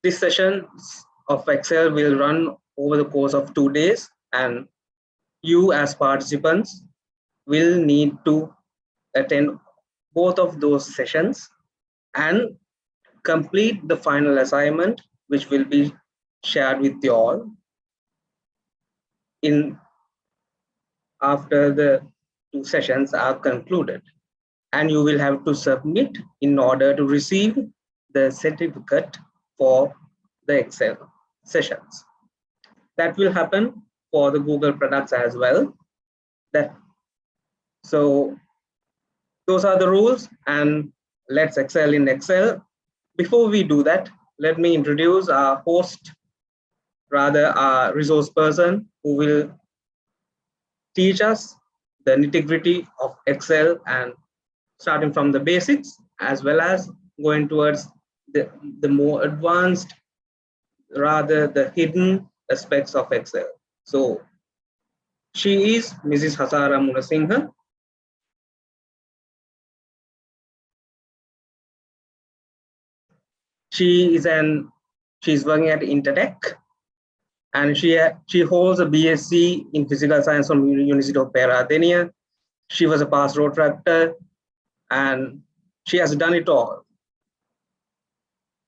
This session of Excel will run over the course of 2 days, and you as participants will need to attend both of those sessions and complete the final assignment, which will be shared with you all after the 2 sessions are concluded, and you will have to submit in order to receive the certificate for the Excel sessions. That will happen for the Google products as well. So those are the rules, and let's excel in Excel. Before we do that, let me introduce our host, rather our resource person, who will teach us the nitty-gritty of Excel, and starting from the basics as well as going towards the more advanced, rather the hidden aspects of Excel. So she is Mrs. Hasara Munasinghe. She's working at Intertek, and she holds a BSc in physical science from University of Peradeniya. She was a past Rotaract, and she has done it all.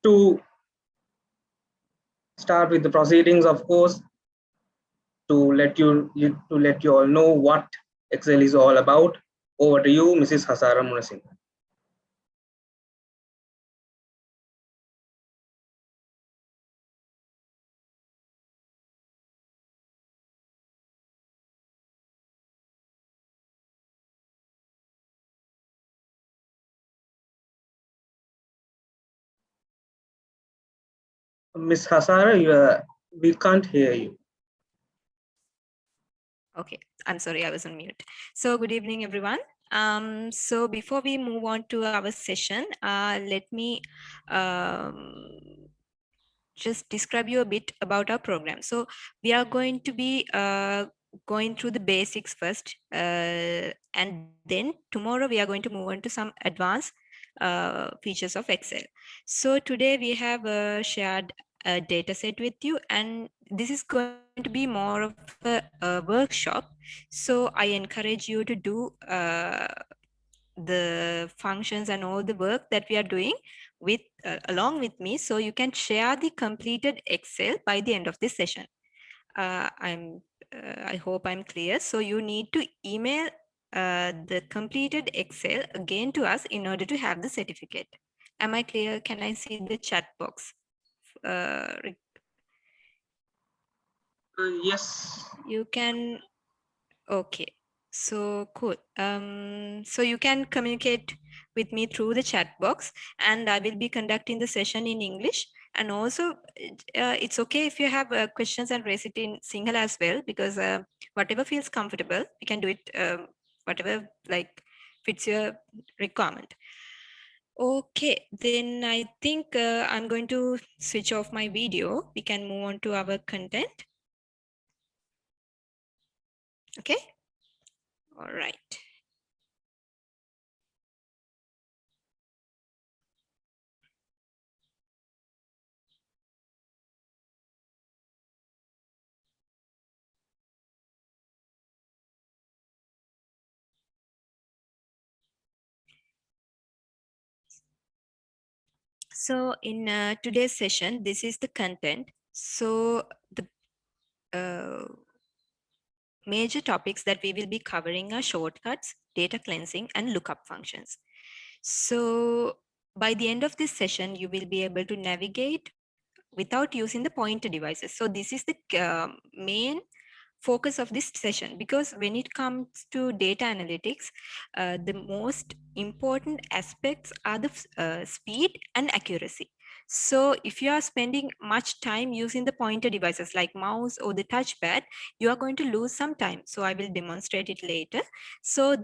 To start with the proceedings, of course, to let you all know what Excel is all about. Over to you, Mrs. Hasara Munasinghe. Ms. Hasara, we can't hear you. Okay, I'm sorry, I was on mute. So good evening, everyone. So before we move on to our session, let me just describe you a bit about our program. So we are going to be going through the basics first, and then tomorrow we are going to move on to some advanced features of Excel. So today we have shared a data set with you, and this is going to be more of a workshop. So I encourage you to do the functions and all the work that we are doing with along with me, so you can share the completed Excel by the end of this session. I hope I'm clear. So you need to email the completed Excel again to us in order to have the certificate. Am I clear? Can I see the chat box? Yes. You can. Okay. So cool. So you can communicate with me through the chat box, and I will be conducting the session in English. And also, it's okay if you have questions and raise it in Sinhala as well, because whatever feels comfortable, you can do it. Whatever like fits your requirement. Okay, then I think I'm going to switch off my video. We can move on to our content. Okay. All right. So in today's session, this is the content. So the major topics that we will be covering are shortcuts, data cleansing, and lookup functions. So by the end of this session, you will be able to navigate without using the pointer devices. So this is the main focus of this session, because when it comes to data analytics, the most important aspects are the speed and accuracy. So if you are spending much time using the pointer devices like mouse or the touchpad, you are going to lose some time. So I will demonstrate it later. So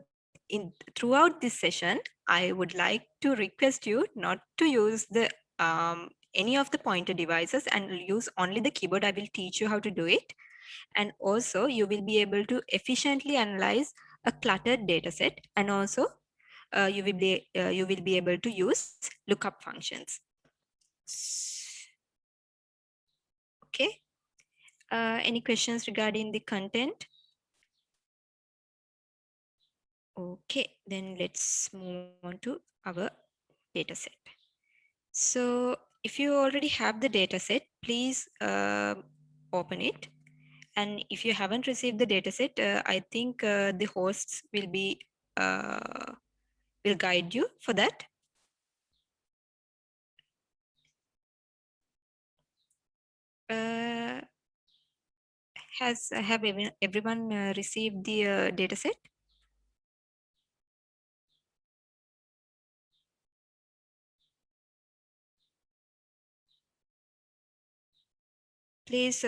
throughout this session, I would like to request you not to use the any of the pointer devices and use only the keyboard. I will teach you how to do it. And also you will be able to efficiently analyze a cluttered data set, and also you will be able to use lookup functions. Any questions regarding the content? Okay, then let's move on to our data set. So if you already have the data set, please open it. And if you haven't received the data set, I think the hosts will guide you for that. Uh, have everyone received the data set? Please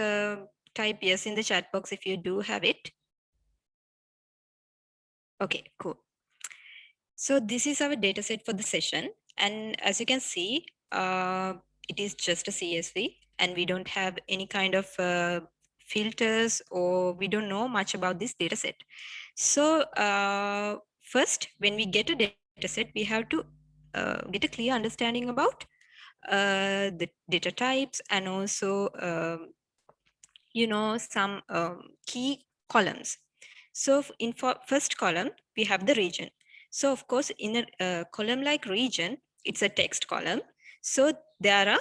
type yes in the chat box if you do have it. Okay, cool. So this is our data set for the session. And as you can see, it is just a CSV and we don't have any kind of filters, or we don't know much about this data set. So first, when we get a data set, we have to get a clear understanding about the data types and also some key columns. So in first column, we have the region. So of course, in a column like region, it's a text column. So there are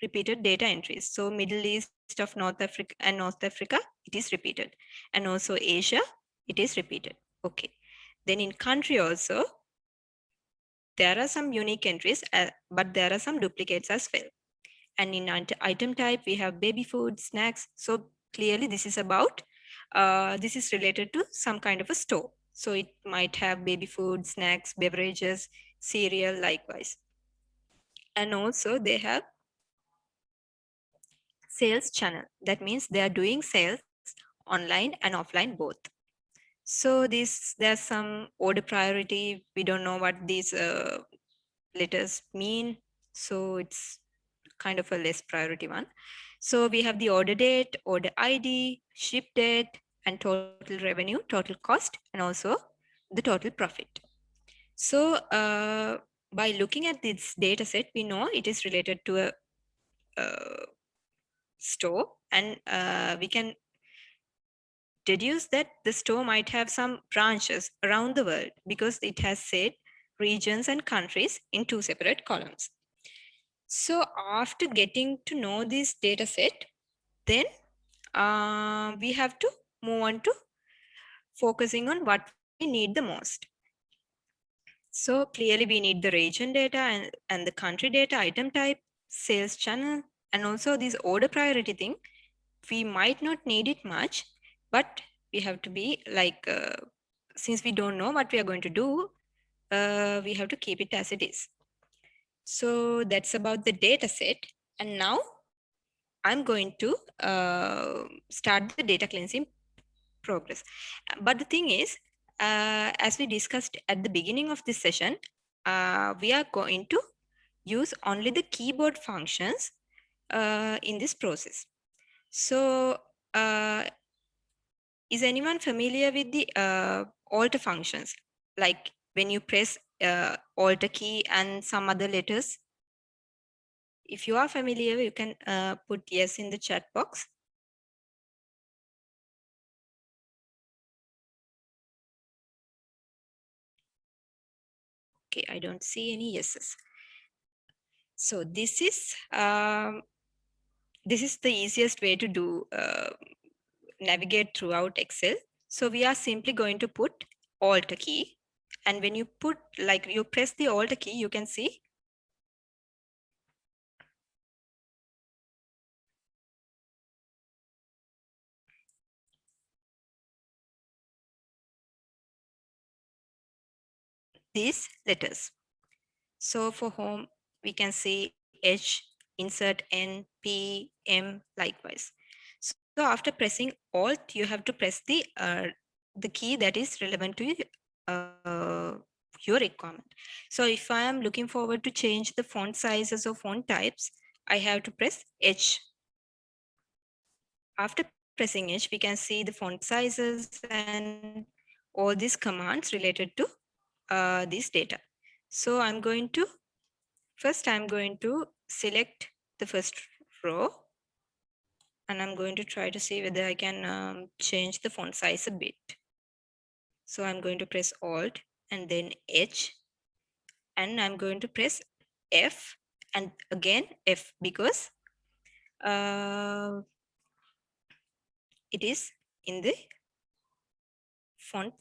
repeated data entries. So Middle East of North Africa, it is repeated. And also Asia, it is repeated. Okay. Then in country also, there are some unique entries, but there are some duplicates as well. And in item type, we have baby food, snacks. So clearly this is about, this is related to some kind of a store. So it might have baby food, snacks, beverages, cereal, likewise. And also they have sales channel. That means they are doing sales online and offline both. So there's some order priority. We don't know what these letters mean. So it's kind of a less priority one. So we have the order date, order ID, ship date, and total revenue, total cost, and also the total profit. So by looking at this data set, we know it is related to a store, and we can deduce that the store might have some branches around the world because it has said regions and countries in two separate columns. So after getting to know this data set, then we have to move on to focusing on what we need the most. So clearly we need the region data and the country data, item type, sales channel, and also this order priority thing. We might not need it much, but we have to be like, since we don't know what we are going to do, we have to keep it as it is. So that's about the data set. And now I'm going to start the data cleansing progress. But the thing is, as we discussed at the beginning of this session, we are going to use only the keyboard functions in this process. So is anyone familiar with the alter functions? Like when you press alter key and some other letters? If you are familiar, you can put yes in the chat box. Okay, I don't see any yeses. So this is the easiest way to do navigate throughout Excel. So we are simply going to put Alt key, and when you put you press the Alt key, you can see these letters. So for home, we can see H, insert N, P, M, likewise. So after pressing Alt, you have to press the key that is relevant to your requirement. So if I am looking forward to change the font sizes or font types, I have to press H. After pressing H, we can see the font sizes and all these commands related to this data. So I'm going to select the first row. and I'm going to try to see whether I can change the font size a bit. So I'm going to press Alt and then H, and I'm going to press F and again F because it is in the font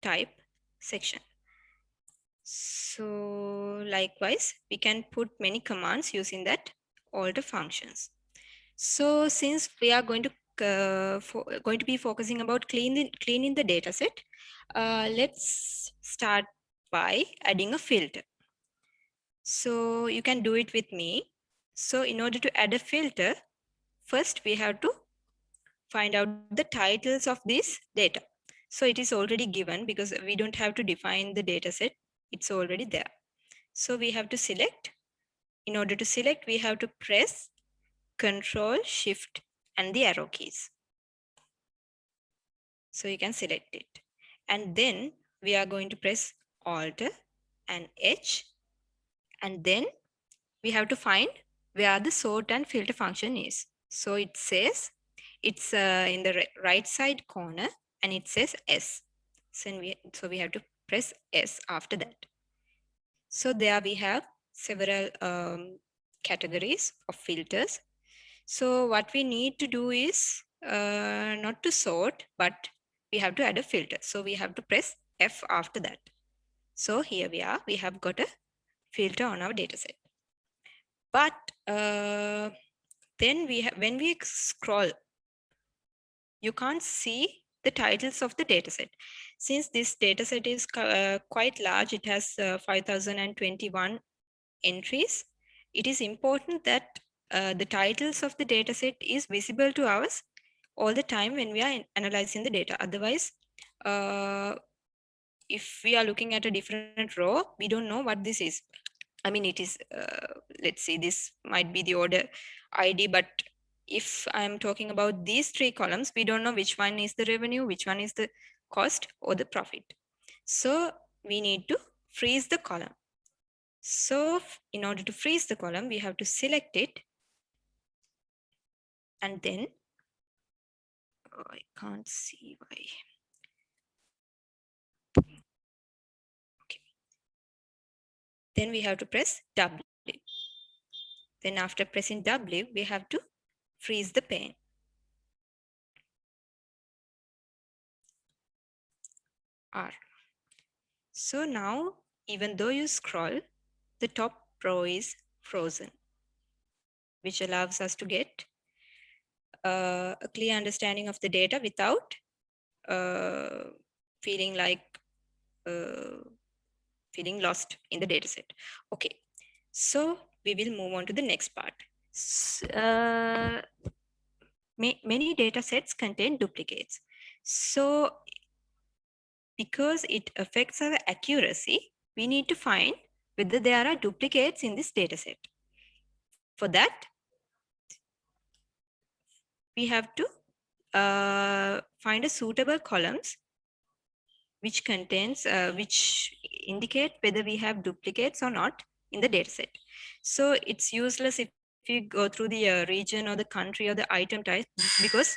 type section. So likewise, we can put many commands using that alter functions. So since we are going to be focusing about cleaning the data set, let's start by adding a filter. So you can do it with me. So in order to add a filter, first we have to find out the titles of this data. So it is already given because we don't have to define the data set. It's already there. So we have to select. In order to select, we have to press Control, Shift, and the arrow keys. So you can select it. And then we are going to press Alt and H. And then we have to find where the sort and filter function is. So it says it's in the right side corner and it says S. So we have to press S after that. So there we have several categories of filters. So what we need to do is not to sort, but we have to add a filter. So we have to press F after that. So here we are, we have got a filter on our data set. But then when we scroll, you can't see the titles of the dataset. Since this dataset is quite large, it has 5,021 entries. It is important that the titles of the dataset is visible to us all the time when we are analyzing the data. Otherwise, if we are looking at a different row, we don't know what this is. I mean, it is, let's see, this might be the order ID, but if I'm talking about these three columns, we don't know which one is the revenue, which one is the cost or the profit. So we need to freeze the column. So in order to freeze the column, we have to select it. And then, oh, I can't see why. Okay. Then we have to press W. Then after pressing W, we have to freeze the pane. R. So now, even though you scroll, the top row is frozen, which allows us to get a clear understanding of the data without feeling like feeling lost in the dataset. Okay, so we will move on to the next part. Many data sets contain duplicates. So because it affects our accuracy, we need to find whether there are duplicates in this data set. For that, we have to find a suitable columns which contains, which indicate whether we have duplicates or not in the data set. So it's useless if you go through the region or the country or the item type, because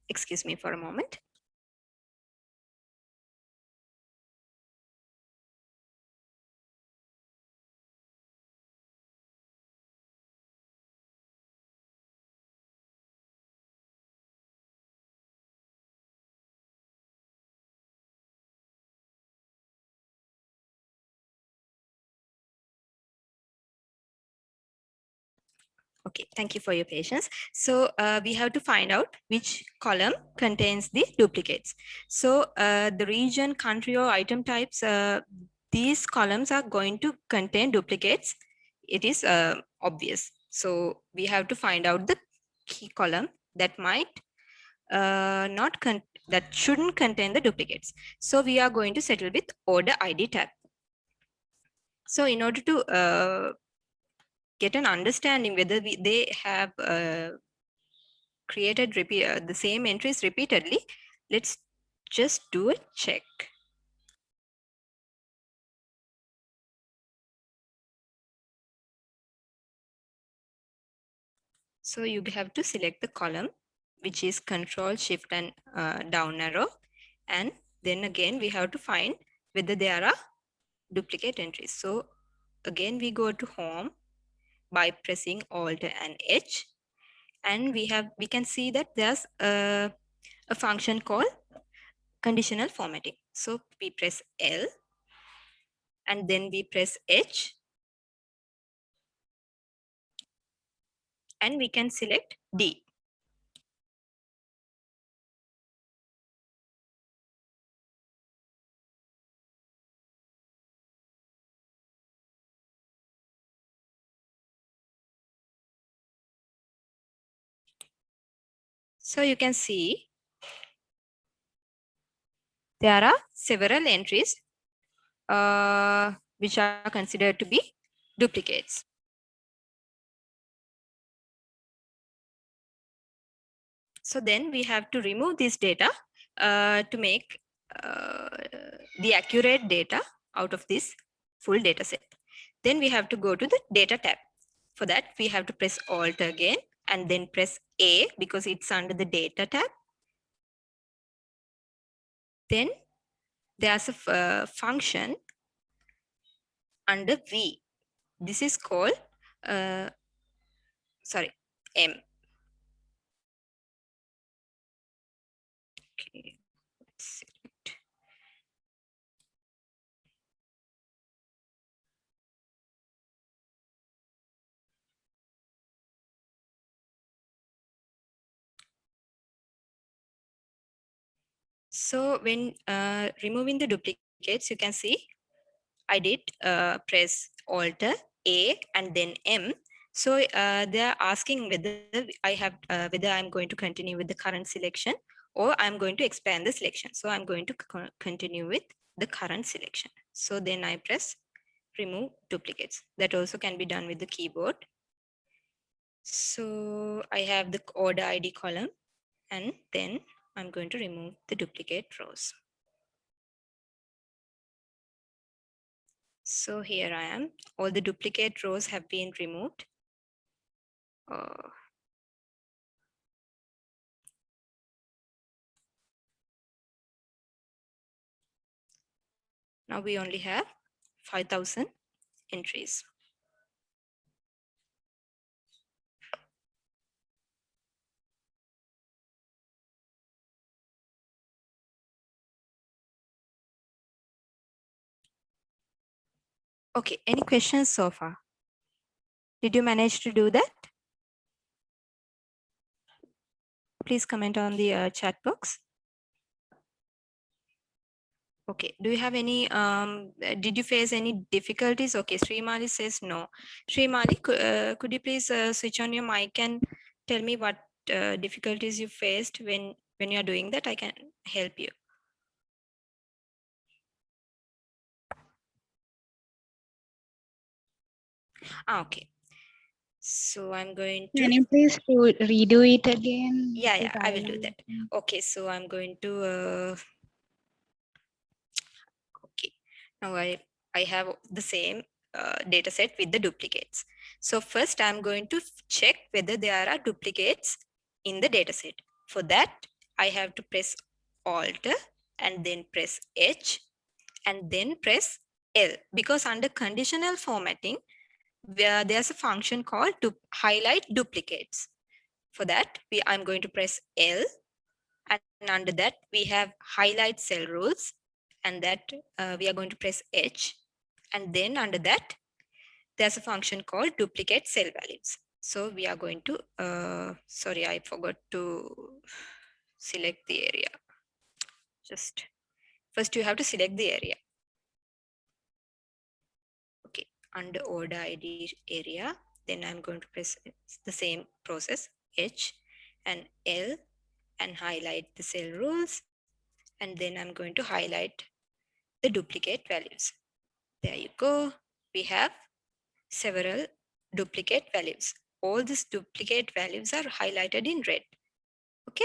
excuse me for a moment. Okay, thank you for your patience. So we have to find out which column contains the duplicates. So the region, country, or item types, these columns are going to contain duplicates. It is obvious. So we have to find out the key column that might that shouldn't contain the duplicates. So we are going to settle with order ID tab. So in order to get an understanding whether they have created the same entries repeatedly, let's just do a check. So you have to select the column, which is Control Shift and down arrow. And then again, we have to find whether there are duplicate entries. So again, we go to Home by pressing Alt and H. And we can see that there's a function called Conditional Formatting. So we press L and then we press H. And we can select D. So you can see there are several entries which are considered to be duplicates. So then we have to remove this data to make the accurate data out of this full data set. Then we have to go to the Data tab. For that, we have to press Alt again and then press A because it's under the Data tab. Then there's a function under V. This is called, M. Okay. So when removing the duplicates, you can see I did press Alt A and then M. So they are asking whether whether I'm going to continue with the current selection or I'm going to expand the selection. So I'm going to continue with the current selection. So then I press remove duplicates. That also can be done with the keyboard. So I have the order ID column and then I'm going to remove the duplicate rows. So here I am. All the duplicate rows have been removed. Now we only have 5,000 entries. Okay, any questions so far? Did you manage to do that? Please comment on the chat box. Okay, do you have any, did you face any difficulties? Okay, Srimali says no. Srimali, could you please switch on your mic and tell me what difficulties you faced when you're doing that? I can help you. Okay. So I'm going to. Can you please redo it again? Yeah, I will do that. Okay, so I'm going to. Okay, now I have the same data set with the duplicates. So first I'm going to check whether there are duplicates in the data set. For that, I have to press Alt and then press H and then press L because under conditional formatting, there's a function called to highlight duplicates. For that, I'm going to press L and under that we have highlight cell rules and that we are going to press H and then under that there's a function called duplicate cell values. So we are going to, sorry, I forgot to select the area. Just first you have to select the area. Okay, under order ID area, then I'm going to press the same process H and L and highlight the cell rules. And then I'm going to highlight the duplicate values. There you go. We have several duplicate values. All these duplicate values are highlighted in red. Okay.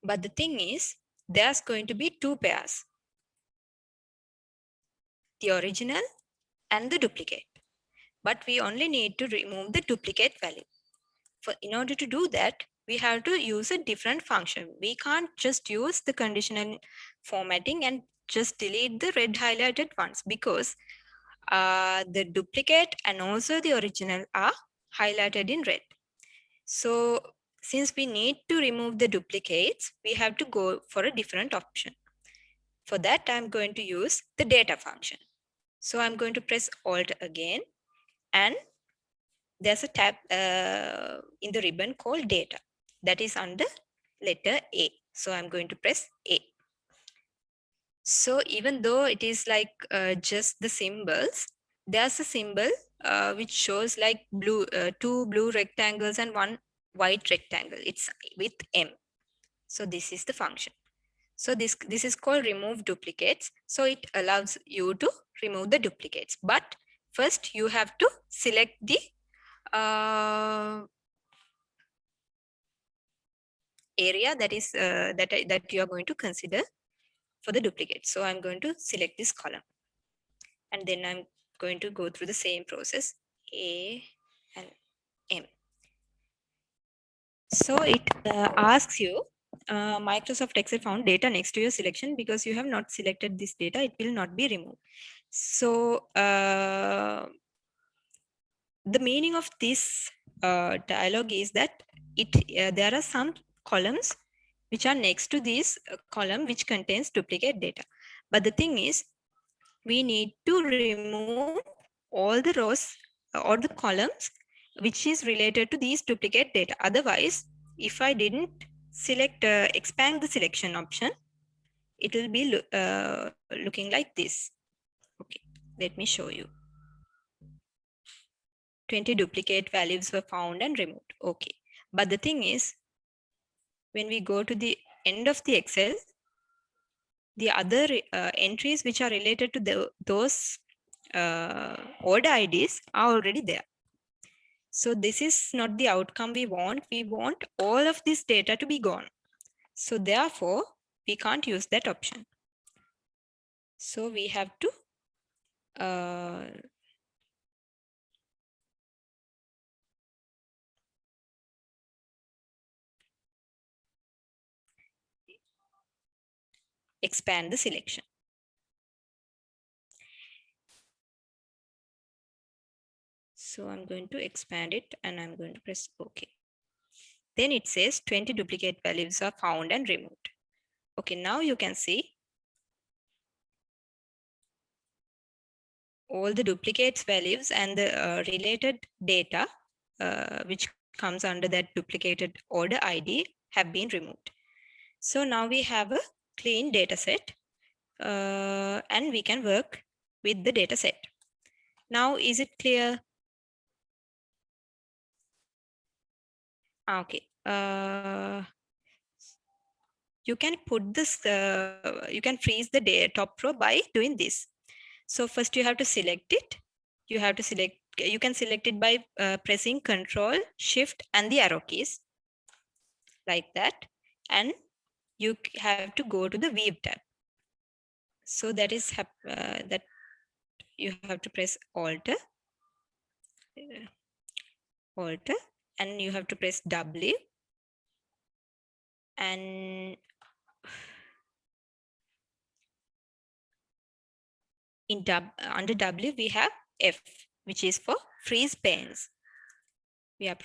But the thing is, there's going to be two pairs, the original and the duplicate. But we only need to remove the duplicate value. In order to do that, we have to use a different function. We can't just use the conditional formatting and just delete the red highlighted ones, because the duplicate and also the original are highlighted in red. So since we need to remove the duplicates, we have to go for a different option. For that, I'm going to use the data function. So I'm going to press Alt again, and there's a tab in the ribbon called data that is under letter A. So I'm going to press A. So even though it is like just the symbols, there's a symbol which shows like two blue rectangles and one white rectangle. It's with M. So this is the function. So this is called remove duplicates. So it allows you to remove the duplicates. But first you have to select the area that is that you are going to consider for the duplicate. So I'm going to select this column, and then I'm going to go through the same process, A and M. So it asks you, Microsoft Excel found data next to your selection. Because you have not selected this data, it will not be removed. So the meaning of this dialog is that there are some columns which are next to this column which contains duplicate data. But the thing is, we need to remove all the rows or the columns which is related to these duplicate data. Otherwise, if I didn't select expand the selection option, it will be looking like this. Okay, let me show you. 20 duplicate values were found and removed. Okay, but the thing is, when we go to the end of the Excel, the other entries which are related to those order IDs are already there. So this is not the outcome we want. We want all of this data to be gone. So therefore, we can't use that option. So we have to expand the selection. So I'm going to expand it and I'm going to press OK. Then it says 20 duplicate values are found and removed. Okay, now you can see all the duplicates values and the related data which comes under that duplicated order ID have been removed. So now we have a clean data set and we can work with the data set. Now, is it clear? Okay. You can put this, you can freeze the top row by doing this. So first you have to select it. You have to select, you can select it by pressing Control, Shift and the arrow keys like that. And you have to go to the View tab. So that is that you have to press Alt, and you have to press W, and in under W we have F, which is for freeze panes. We are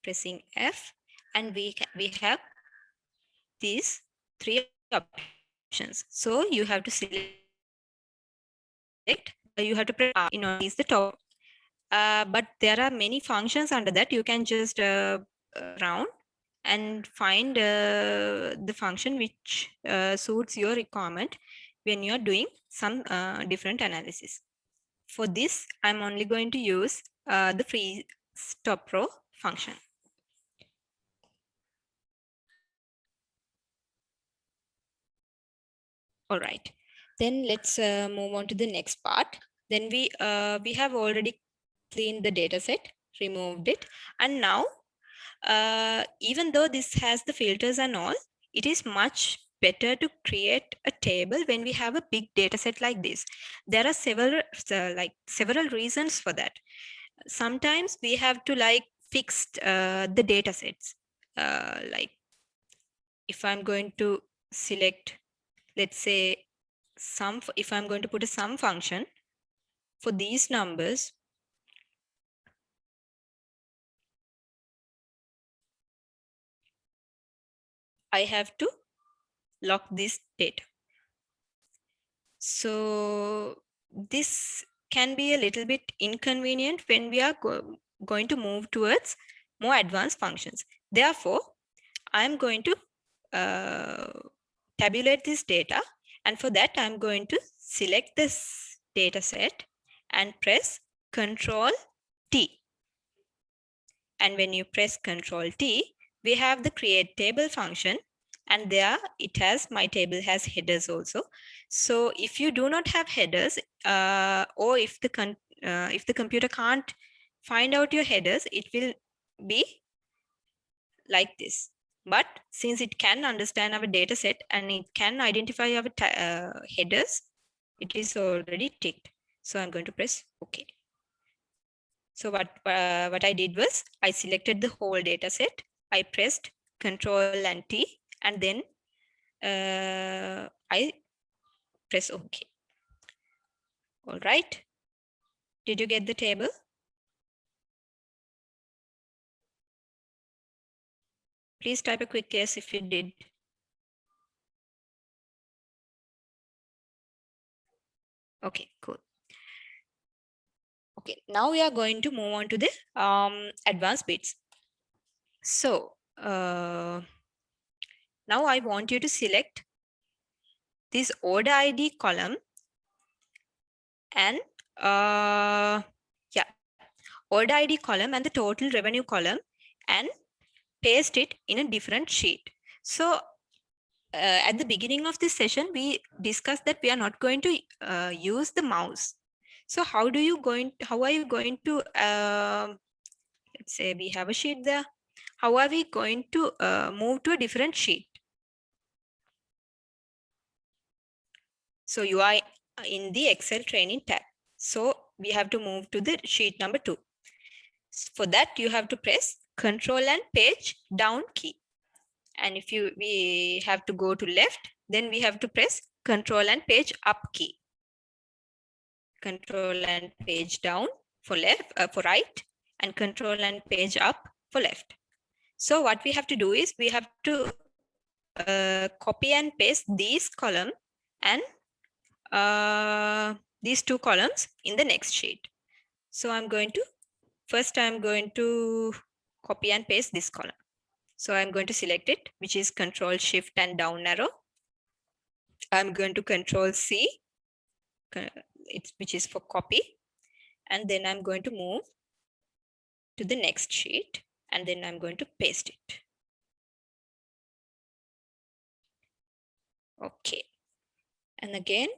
pressing F, and we have these three options. So you have to select, you have to press R in order to the top. But there are many functions under that. You can just round and find the function which suits your requirement when you're doing some different analysis. For this, I'm only going to use the freeze top row function. All right. Then let's move on to the next part. Then we have already cleaned the data set, removed it, and now even though this has the filters and all, it is much better to create a table when we have a big data set like this. There are several reasons for that. Sometimes we have to fix the data sets. Like if I'm going to select, let's say if I'm going to put a sum function for these numbers, I have to lock this data. So this can be a little bit inconvenient when we are going to move towards more advanced functions. Therefore, I'm going to tabulate this data, and for that I'm going to select this data set and press Ctrl T. And when you press Ctrl T, we have the create table function, and there my table has headers also. So if you do not have headers, or if the computer can't find out your headers, it will be like this. But since it can understand our data set and it can identify our headers, it is already ticked. So I'm going to press OK. So what I did was I selected the whole data set. I pressed Ctrl and T, and then I press OK. All right. Did you get the table? Please type a quick yes if you did. Okay, cool. Okay, now we are going to move on to the advanced bits. So now I want you to select this order ID column and order ID column and the total revenue column and paste it in a different sheet. So at the beginning of this session, we discussed that we are not going to use the mouse. So how are you going to, let's say we have a sheet there. How are we going to move to a different sheet? So you are in the Excel training tab. So we have to move to the sheet number 2. For that, you have to press Control and Page Down key. And if we have to go to left, then we have to press Control and Page Up key. Control and Page Down for left, for right, and Control and Page Up for left. So what we have to do is we have to copy and paste these columns and these 2 columns in the next sheet. So I'm going to copy and paste this column. So I'm going to select it, which is Control Shift and down arrow. I'm going to Control C, which is for copy. And then I'm going to move to the next sheet, and then I'm going to paste it. Okay. And again,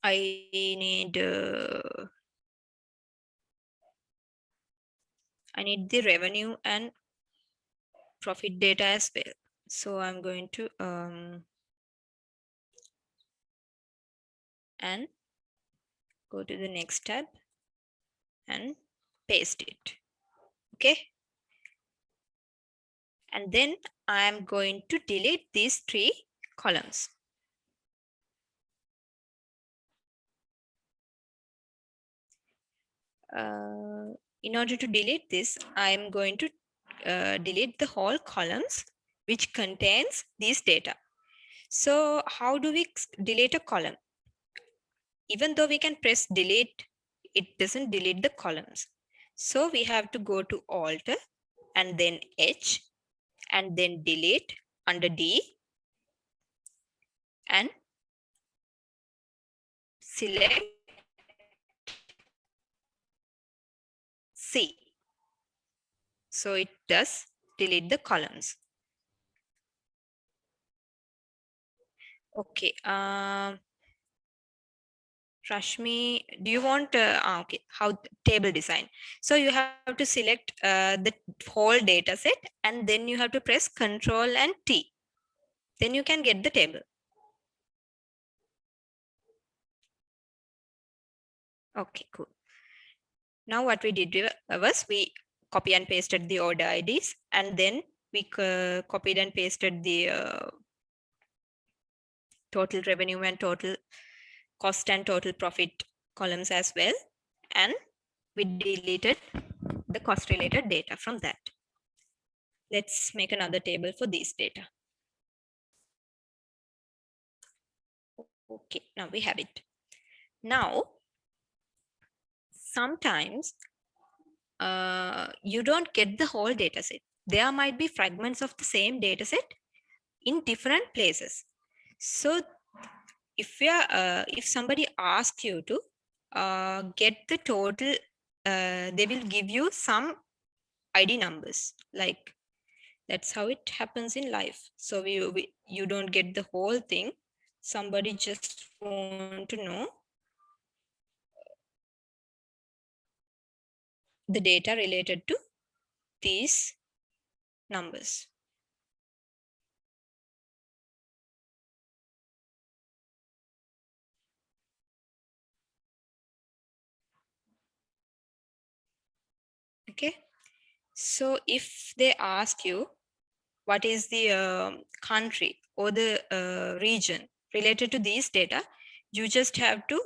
I need the revenue and profit data as well. So I'm going to and go to the next tab and paste it. Okay. And then I'm going to delete these 3 columns. In order to delete this, I'm going to delete the whole columns which contains these data. So how do we delete a column? Even though we can press delete, it doesn't delete the columns. So we have to go to Alt and then H and then delete under D and select C. So it does delete the columns. Okay. Rashmi, do you want okay, how table design? So you have to select the whole data set and then you have to press Control and T. Then you can get the table. Okay, cool. Now what we did was we copy and pasted the order IDs and then we copied and pasted the total revenue and total cost and total profit columns as well. And we deleted the cost related data from that. Let's make another table for this data. Okay, now we have it. Now, sometimes you don't get the whole data set. There might be fragments of the same data set in different places. So if somebody asks you to get the total, they will give you some ID numbers. Like that's how it happens in life. So you don't get the whole thing. Somebody just want to know the data related to these numbers. Okay, so if they ask you what is the country or the region related to these data, you just have to,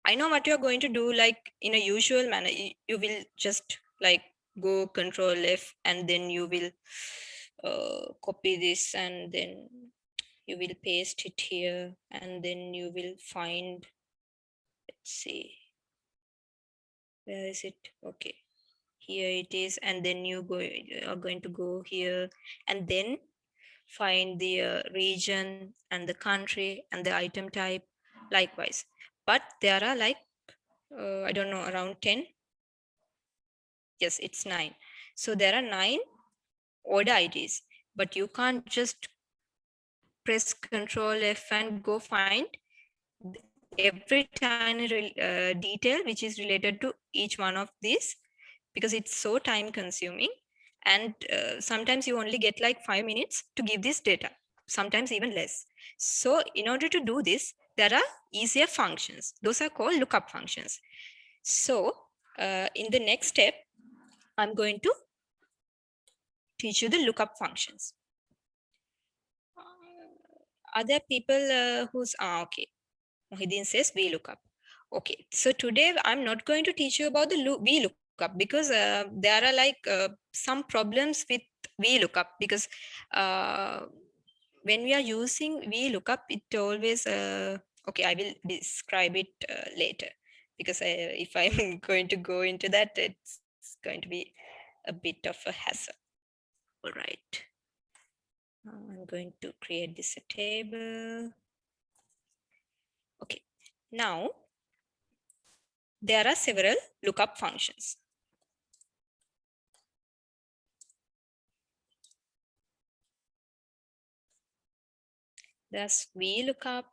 I know what you're going to do, like in a usual manner, you will just like go Control F and then you will copy this and then you will paste it here and then you will find, let's see, where is it? Okay, here it is, and then you are going to go here and then find the region and the country and the item type likewise. But there are like I don't know, around 10. Yes, it's 9. So there are 9 order IDs, but you can't just press Control F and go find every tiny detail which is related to each one of these, because it's so time consuming. And sometimes you only get like 5 minutes to give this data, sometimes even less. So in order to do this, there are easier functions. Those are called lookup functions. So in the next step, I'm going to teach you the lookup functions. Are there people who's, okay, Mohideen says VLOOKUP. Okay, so today I'm not going to teach you about the VLOOKUP because there are like some problems with VLOOKUP because when we are using VLOOKUP, it always, okay, I will describe it later because if I'm going to go into that, it's going to be a bit of a hassle. All right. I'm going to create this table. Okay, now there are several lookup functions. There's VLOOKUP,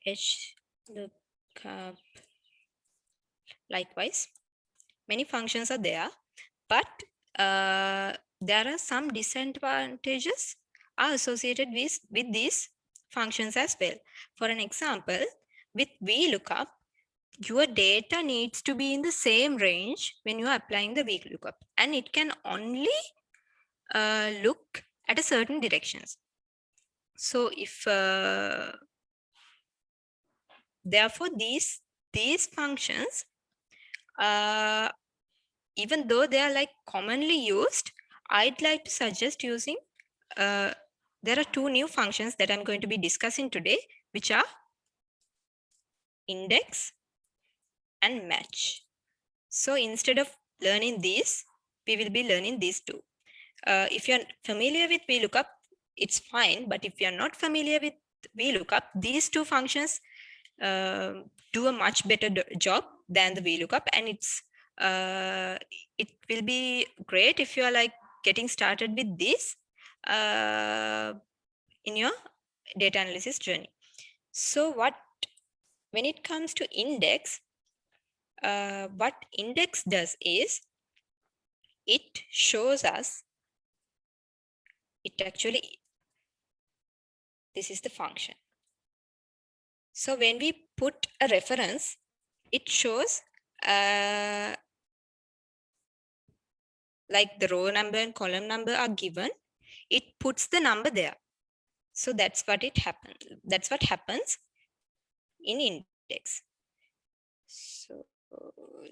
HLOOKUP. Likewise, many functions are there, but there are some disadvantages are associated with these functions as well. For an example, with VLOOKUP, your data needs to be in the same range when you are applying the VLOOKUP, and it can only look at a certain directions. So if therefore these functions, even though they are like commonly used, I'd like to suggest using there are 2 new functions that I'm going to be discussing today, which are index and match. So instead of learning these, we will be learning these 2. If you're familiar with VLOOKUP, it's fine. But if you're not familiar with VLOOKUP, these 2 functions do a much better job than the VLOOKUP. And it will be great if you are like getting started with this. in your data analysis journey. So when it comes to index, what index does is it shows us, this is the function. So when we put a reference, it shows like the row number and column number are given, it puts the number there. So that's what happens in index. So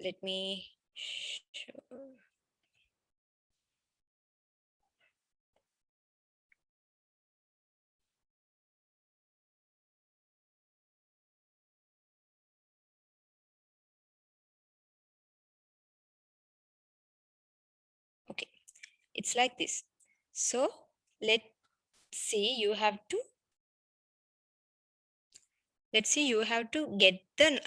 let me show. Okay, it's like this. So let's see, you have to get the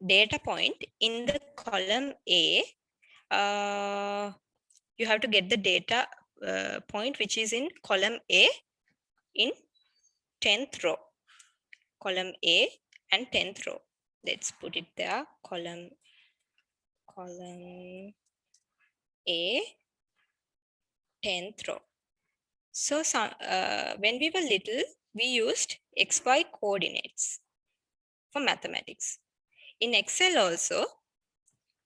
data point in the column A. You have to get the data point which is in column A in 10th row. Column A and 10th row. Let's put it there. Column A, 10th row. So when we were little, we used XY coordinates for mathematics. In Excel also,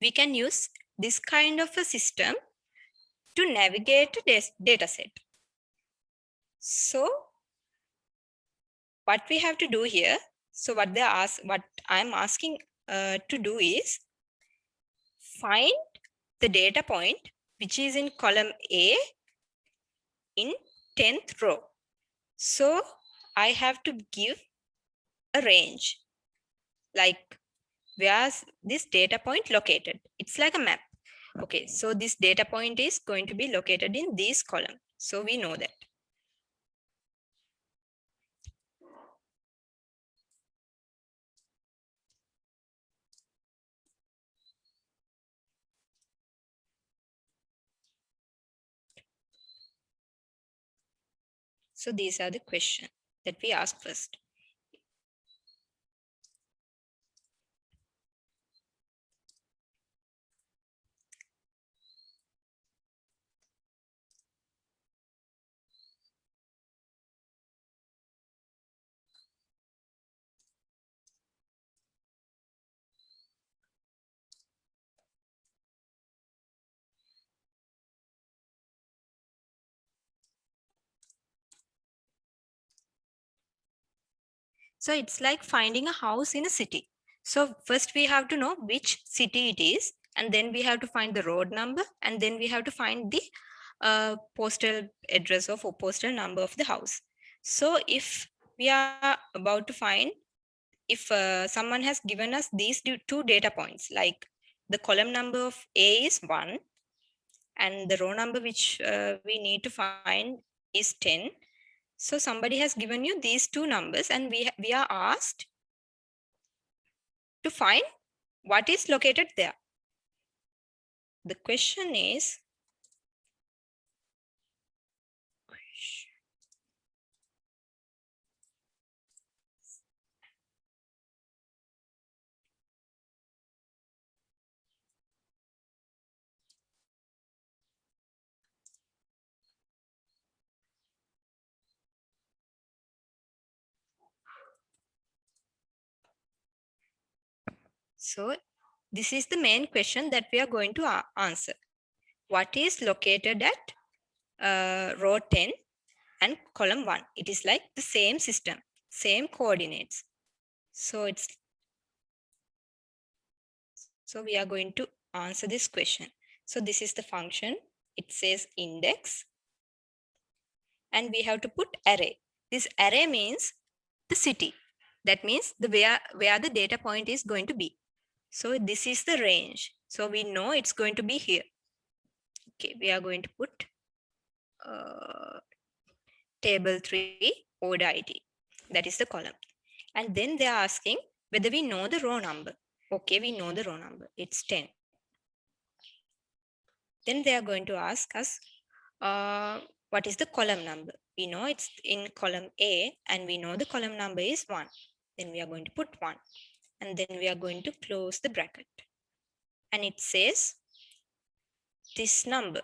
we can use this kind of a system to navigate a data set. So what we have to do here, so what I'm asking to do is find the data point which is in column A in 10th row. So I have to give a range, like where's this data point located? It's like a map. Okay, so this data point is going to be located in this column. So we know that. So these are the questions that we ask first. So it's like finding a house in a city. So first we have to know which city it is, and then we have to find the road number, and then we have to find the postal address or postal number of the house. So if we are about to find, if someone has given us these two data points, like the column number of A is 1, and the row number which we need to find is 10. So somebody has given you these two numbers, and we are asked to find what is located there. The question is, so this is the main question that we are going to answer. What is located at row 10 and column 1? It is like the same system, same coordinates. So we are going to answer this question. So this is the function. It says index, and we have to put array. This array means the city. That means the where the data point is going to be. So this is the range. So we know it's going to be here. Okay, we are going to put table 3 order ID. That is the column. And then they are asking whether we know the row number. Okay, we know the row number. It's 10. Then they are going to ask us what is the column number? We know it's in column A and we know the column number is 1. Then we are going to put 1 and then we are going to close the bracket. And it says this number.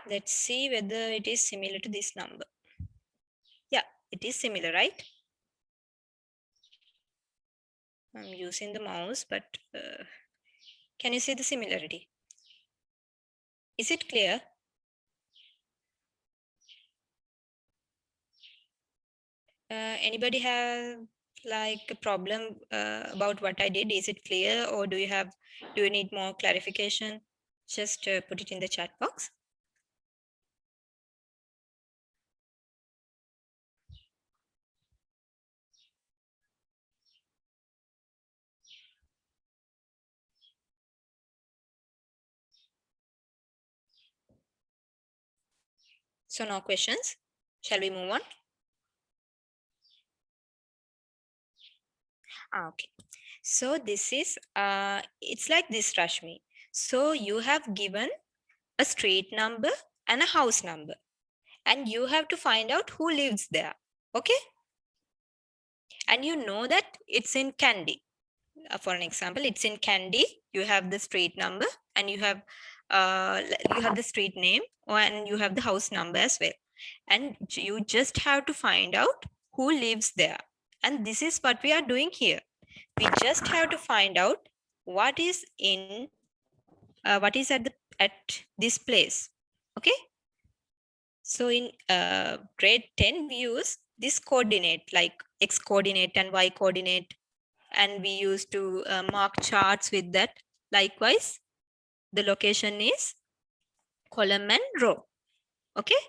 Let's see whether it is similar to this number. Yeah, it is similar, right? I'm using the mouse, but can you see the similarity? Is it clear? Anybody have like a problem about what I did? Is it clear, or do you need more clarification? Just put it in the chat box. So no questions. Shall we move on? Okay. So this is it's like this, Rashmi. So you have given a street number and a house number, and you have to find out who lives there. Okay. And you know that it's in Kandy. For an example, it's in Kandy. You have the street number and you have the street name, and you have the house number as well. And you just have to find out who lives there. And this is what we are doing here. We just have to find out what is at this place. Okay. So in grade 10, we use this coordinate like X coordinate and Y coordinate. And we used to mark charts with that. Likewise, the location is column and row. Okay.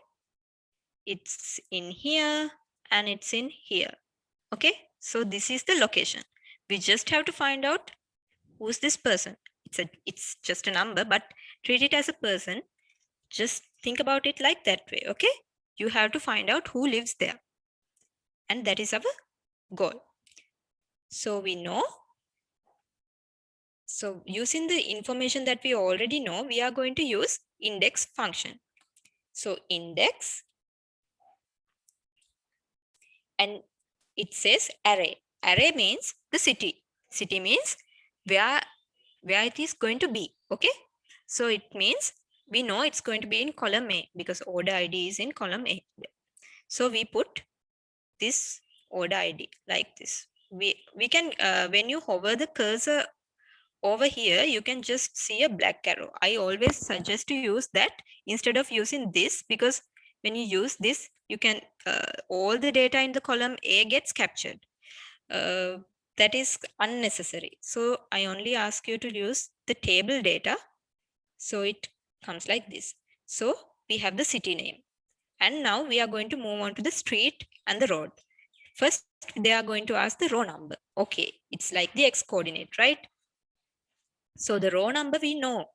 It's in here and it's in here. Okay. So this is the location. We just have to find out who's this person. It's just a number, but treat it as a person. Just think about it like that way. Okay. You have to find out who lives there. And that is our goal. So we know. So using the information that we already know, we are going to use index function. So index, and it says array. Array means the city. City means where it is going to be. Okay. So it means we know it's going to be in column A because order ID is in column A. So we put this order ID like this. We can, when you hover the cursor over here, you can just see a black arrow. I always suggest to use that instead of using this, because when you use this, you can, all the data in the column A gets captured. That is unnecessary. So I only ask you to use the table data. So it comes like this. So we have the city name. And now we are going to move on to the street and the road. First, they are going to ask the row number. Okay, it's like the X coordinate, right? So the row number we know,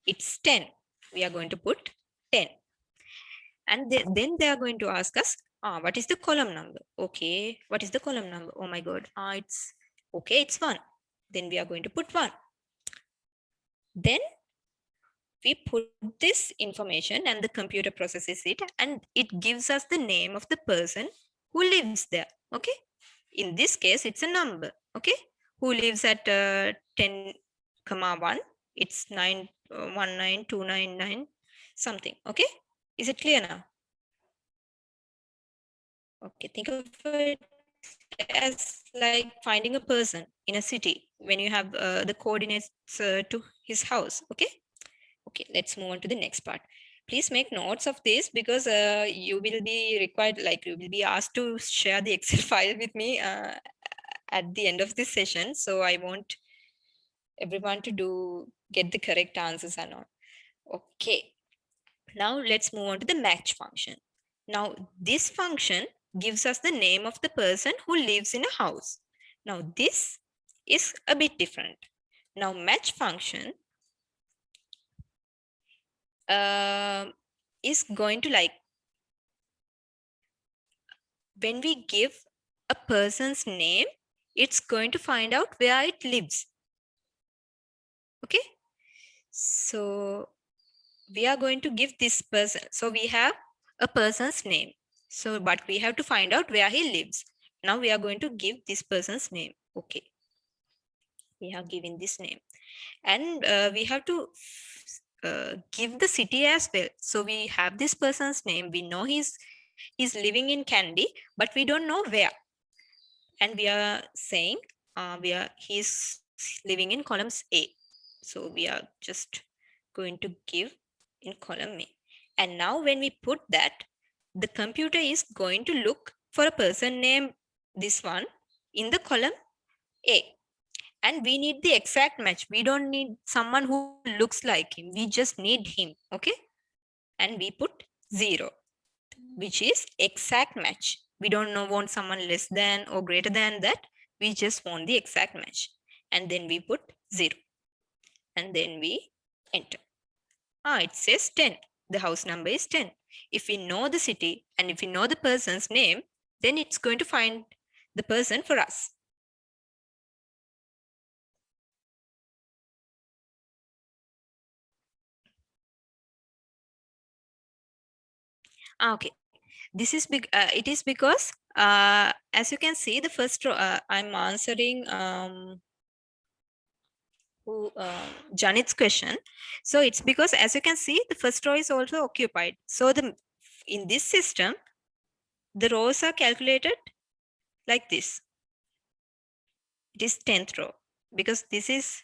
it's 10. We are going to put 10. And then they are going to ask us, what is the column number? Okay, what is the column number? Oh my God, it's okay, it's 1. Then we are going to put 1. Then we put this information and the computer processes it, and it gives us the name of the person who lives there. Okay. In this case, it's a number. Okay. Who lives at 10,1. It's 9,19299 something. Okay. Is it clear now? Okay. Think of it as like finding a person in a city when you have the coordinates to his house. Okay. Okay, let's move on to the next part. Please make notes of this because you will be required, like you will be asked to share the Excel file with me at the end of this session. So I want everyone to get the correct answers and all. Okay, now let's move on to the match function. Now this function gives us the name of the person who lives in a house. Now this is a bit different. Now match function is going to, like, when we give a person's name, it's going to find out where it lives. Okay. So we are going to give this person. So we have a person's name. So, but we have to find out where he lives. Now we are going to give this person's name. Okay. We have given this name. And we have to give the city as well. So we have this person's name. We know he's living in Kandy, but we don't know where. And we are saying he's living in columns A. So we are just going to give in column A. And now when we put that, the computer is going to look for a person named this one in the column A. And we need the exact match. We don't need someone who looks like him. We just need him. Okay. And we put 0, which is exact match. We don't want someone less than or greater than that. We just want the exact match. And then we put 0. And then we enter. It says 10. The house number is 10. If we know the city and if we know the person's name, then it's going to find the person for us. Okay. This is big. It is because, as you can see, the first row, I'm answering Janit's question. So it's because, as you can see, the first row is also occupied. So in this system, the rows are calculated like this. It is 10th row because this is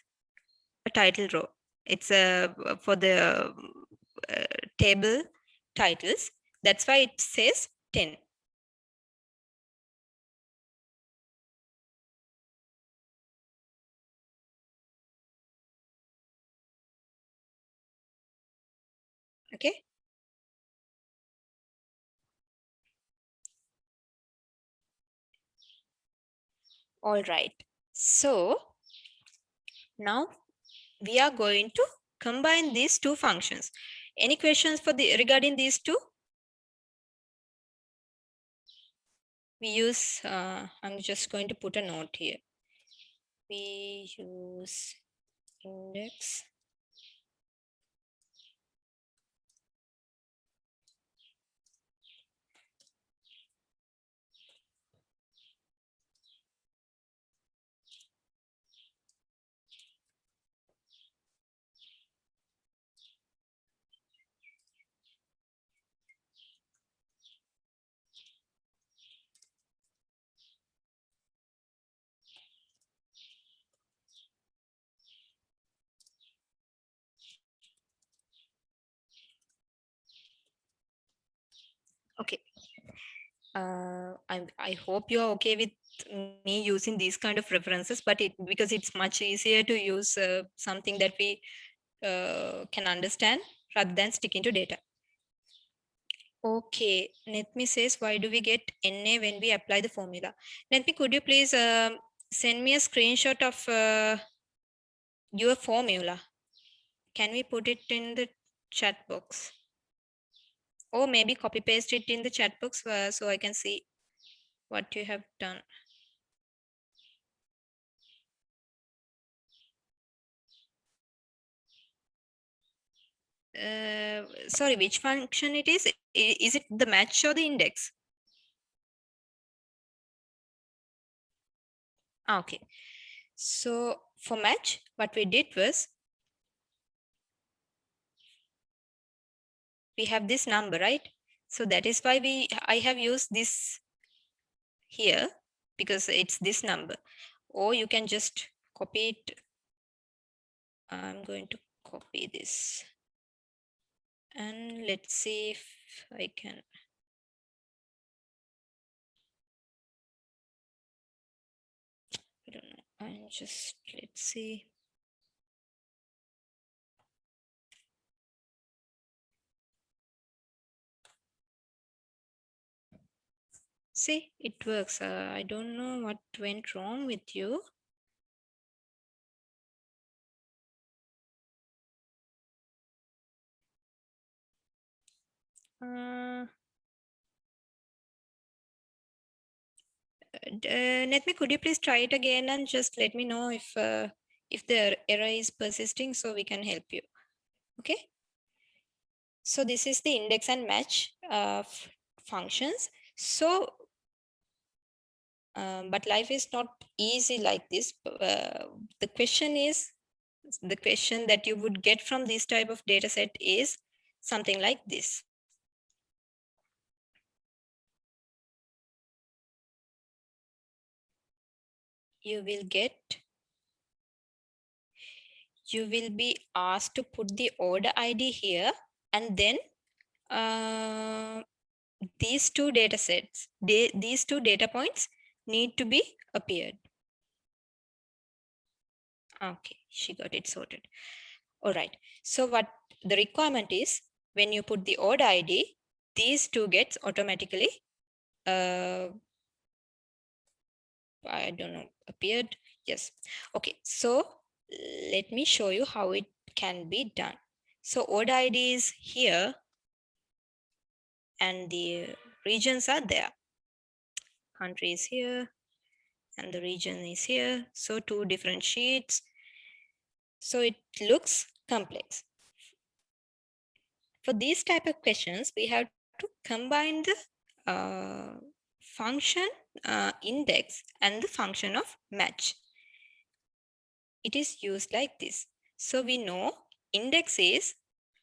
a title row. It's for the table titles. That's why it says 10. Okay. All right. So now we are going to combine these two functions. Any questions regarding these two? We use, I'm just going to put a note here. We use index. Okay. I hope you're okay with me using these kind of references, but because it's much easier to use something that we can understand rather than sticking to data. Okay, Netmi says, why do we get NA when we apply the formula? Netmi, could you please send me a screenshot of your formula? Can we put it in the chat box? Or maybe copy paste it in the chat box so I can see what you have done. Sorry, which function it is? Is it the match or the index? Okay. So for match, what we did was we have this number, right? So that is why I have used this here because it's this number. Or you can just copy it. I'm going to copy this. And let's see if I can. I don't know. Let's see. See, it works. I don't know what went wrong with you. Netmi, could you please try it again and just let me know if the error is persisting so we can help you. Okay. So this is the index and match functions. So, but life is not easy like this. The question that you would get from this type of data set is something like this. You will be asked to put the order ID here, and then these two data sets, these two data points need to be appeared. Okay, she got it sorted. All right. So what the requirement is, when you put the order ID, these two gets automatically, I don't know, appeared. Yes. Okay. So let me show you how it can be done. So order ID is here and the regions are there. Country is here and the region is here. So two different sheets. So it looks complex. For these type of questions, we have to combine the function index and the function of match. It is used like this. So we know index is,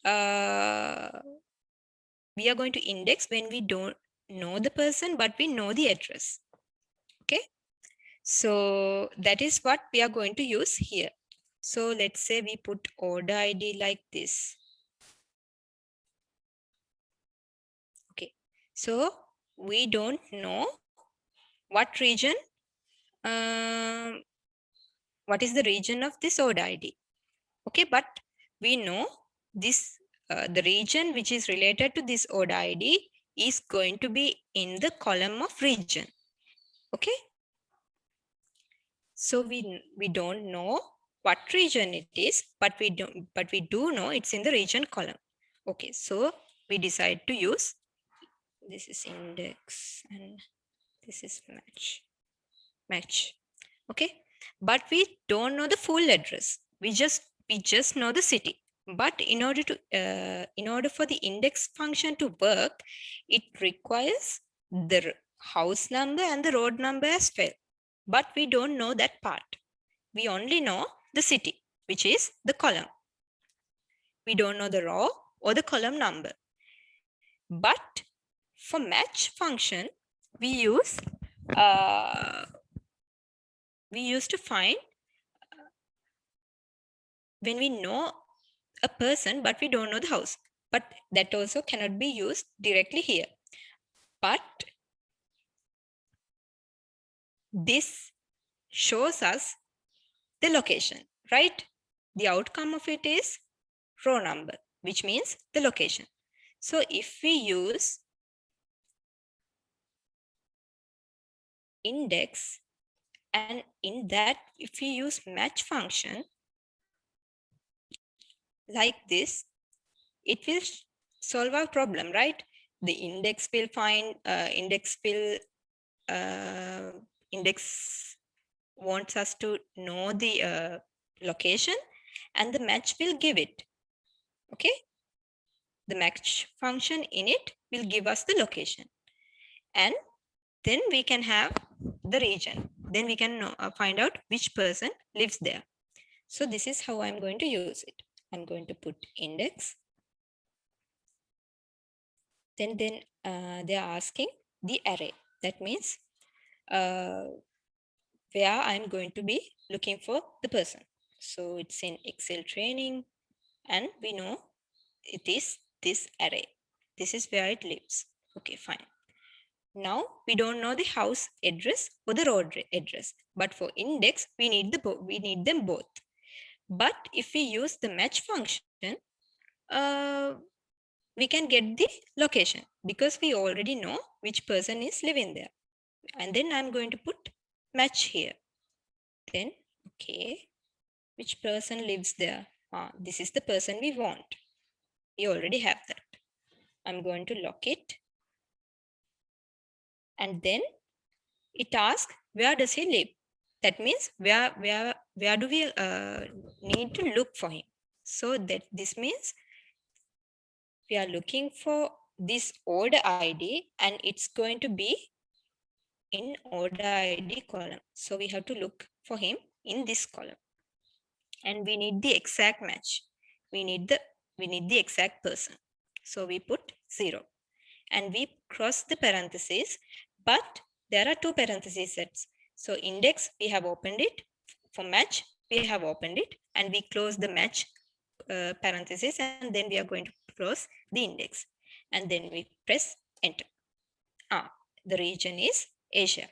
we are going to index when we don't know the person, but we know the address. Okay. So that is what we are going to use here. So let's say we put order ID like this. Okay. So we don't know what region, what is the region of this order ID. Okay, but we know this, the region which is related to this order ID is going to be in the column of region. Okay. So we don't know what region it is, but we do know it's in the region column. Okay, so we decide to use, this is index and this is match. Okay, but we don't know the full address. We just know the city. But in order for the index function to work, it requires the house number and the road number as well. But we don't know that part. We only know the city, which is the column. We don't know the row or the column number. But for match function, we used to find when we know a person, but we don't know the house. But that also cannot be used directly here. But this shows us the location, right? The outcome of it is row number, which means the location. So if we use index, and in that, if we use match function like this, it will solve our problem, right? The index will find, index wants us to know the location, and the match will give it. Okay, the match function in it will give us the location, and then we can have the region. Then we can know, find out which person lives there. So this is how I'm going to use it. I'm going to put index. Then they are asking the array. That means where I'm going to be looking for the person. So it's in Excel training, and we know it is this array. This is where it lives. Okay, fine. Now we don't know the house address or the road address, but for index we need them both. But if we use the match function, we can get the location because we already know which person is living there. And then I'm going to put match here. Then, okay, which person lives there? This is the person we want. We already have that. I'm going to lock it. And then it asks, where does he live? That means where do we need to look for him? So that this means we are looking for this order ID and it's going to be in order ID column. So we have to look for him in this column. And we need the exact match. We need the exact person. So we put 0 and we cross the parentheses, but there are two parentheses sets. So index, we have opened it. For match, we have opened it and we close the match parentheses, and then we are going to close the index and then we press enter. The region is Asia.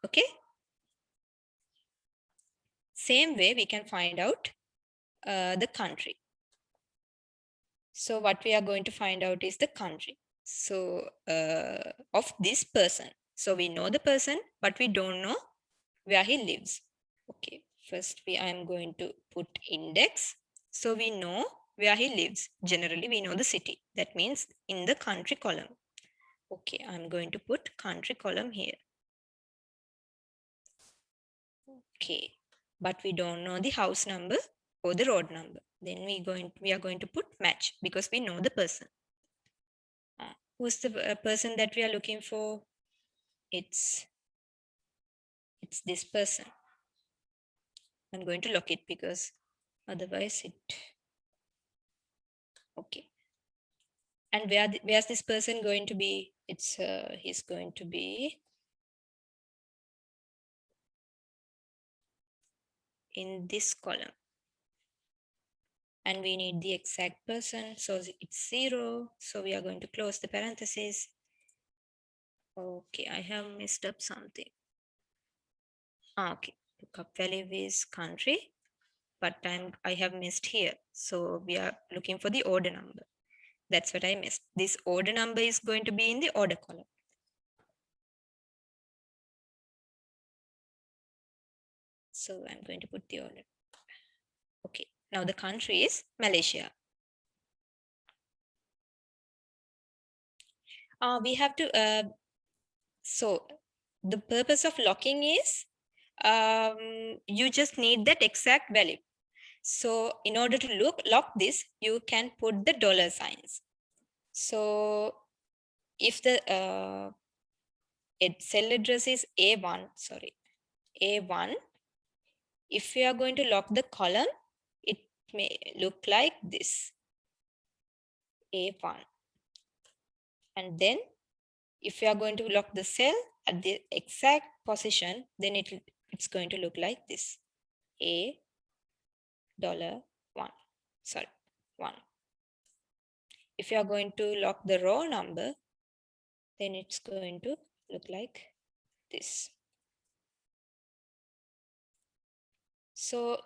Okay. Same way we can find out the country. So what we are going to find out is the country. So of this person. So we know the person, but we don't know where he lives. Okay, first I am going to put index. So we know where he lives. Generally, we know the city. That means in the country column. Okay, I'm going to put country column here. Okay, but we don't know the house number or the road number. Then we are going to put match because we know the person. Who's the person that we are looking for? It's this person. I'm going to lock it because otherwise it. Okay. And where's this person going to be? He's going to be in this column. And we need the exact person. So it's 0. So we are going to close the parentheses. Okay, I have messed up something. Okay, lookup value is country, but I have missed here. So we are looking for the order number. That's what I missed. This order number is going to be in the order column. So I'm going to put the order. Okay, now the country is Malaysia. We have to, so the purpose of locking is you just need that exact value. So in order to lock this, you can put the dollar signs. So if the cell address is A1, if we are going to lock the column, it may look like this, A1. And then if you are going to lock the cell at the exact position, then it's going to look like this, $1. If you are going to lock the row number, then it's going to look like this. So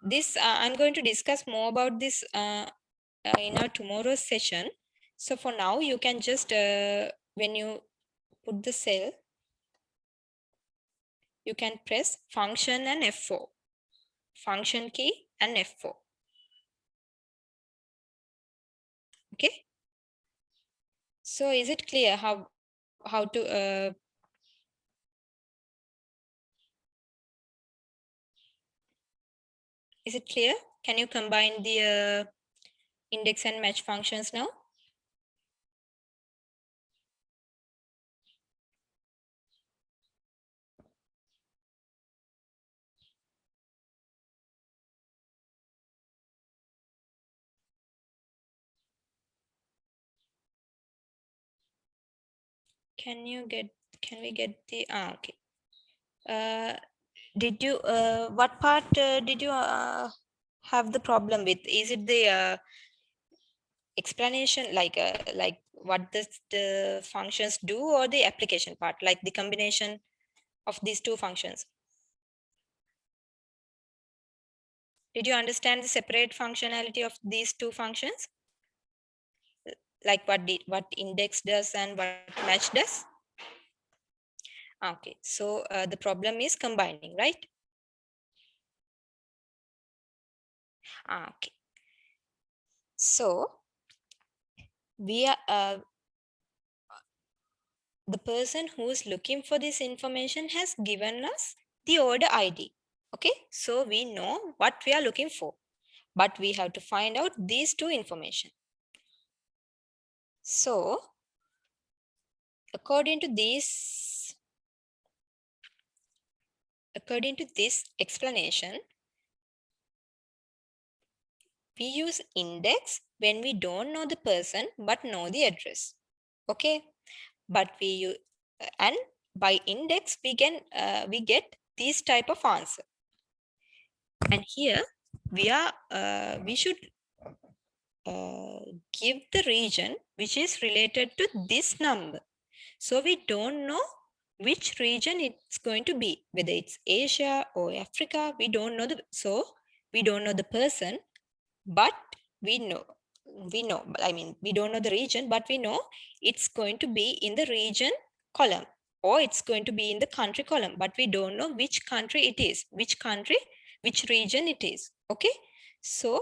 this I'm going to discuss more about this in our tomorrow's session. So for now, you can just when you put the cell, you can press function and F4, function key and F4. Okay. So is it clear how to is it clear? Can you combine the index and match functions now? Can we get the, okay. Did you, what part did you have the problem with? Is it the explanation, like what does the functions do, or the application part, like the combination of these two functions? Did you understand the separate functionality of these two functions? Like what index does and what match does? Okay, so the problem is combining, right? Okay. So we are the person who is looking for this information has given us the order ID. Okay, so we know what we are looking for, but we have to find out these two information. So according to this explanation, we use index when we don't know the person but know the address. Okay, but we use, and by index we get this type of answer. And here we should give the region which is related to this number. So we don't know which region it's going to be, whether it's Asia or Africa. We don't know we don't know the person, but we know, we don't know the region, but we know it's going to be in the region column, or it's going to be in the country column, but we don't know which country it is, which region it is. Okay, so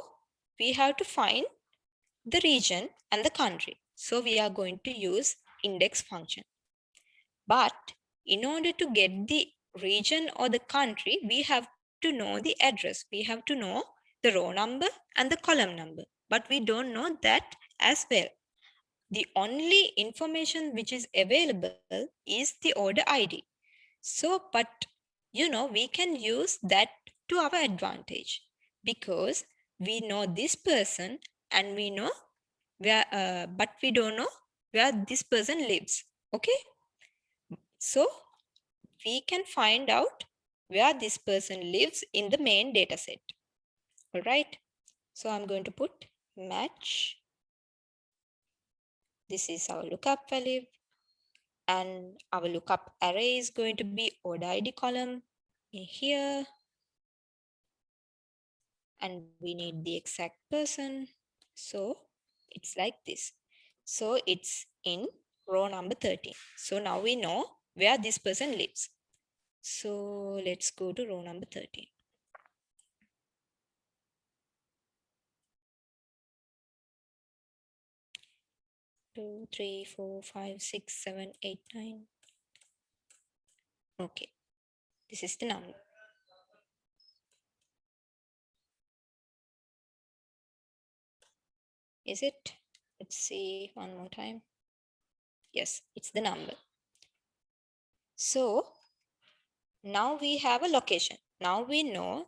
we have to find the region and the country. So we are going to use index function. But in order to get the region or the country, we have to know the address. We have to know the row number and the column number, but we don't know that as well. The only information which is available is the order ID. So, but we can use that to our advantage, because we know this person and we know where, but we don't know where this person lives. Okay, so we can find out where this person lives in the main data set. All right, so I'm going to put match. This is our lookup value, and our lookup array is going to be order ID column in here, and we need the exact person. So it's like this. So it's in row number 13. So now we know where this person lives. So let's go to row number 13. 2, 3, 4, 5, 6, 7, 8, 9. Okay, this is the number. Is it? Let's see one more time. Yes, it's the number. So now we have a location. Now we know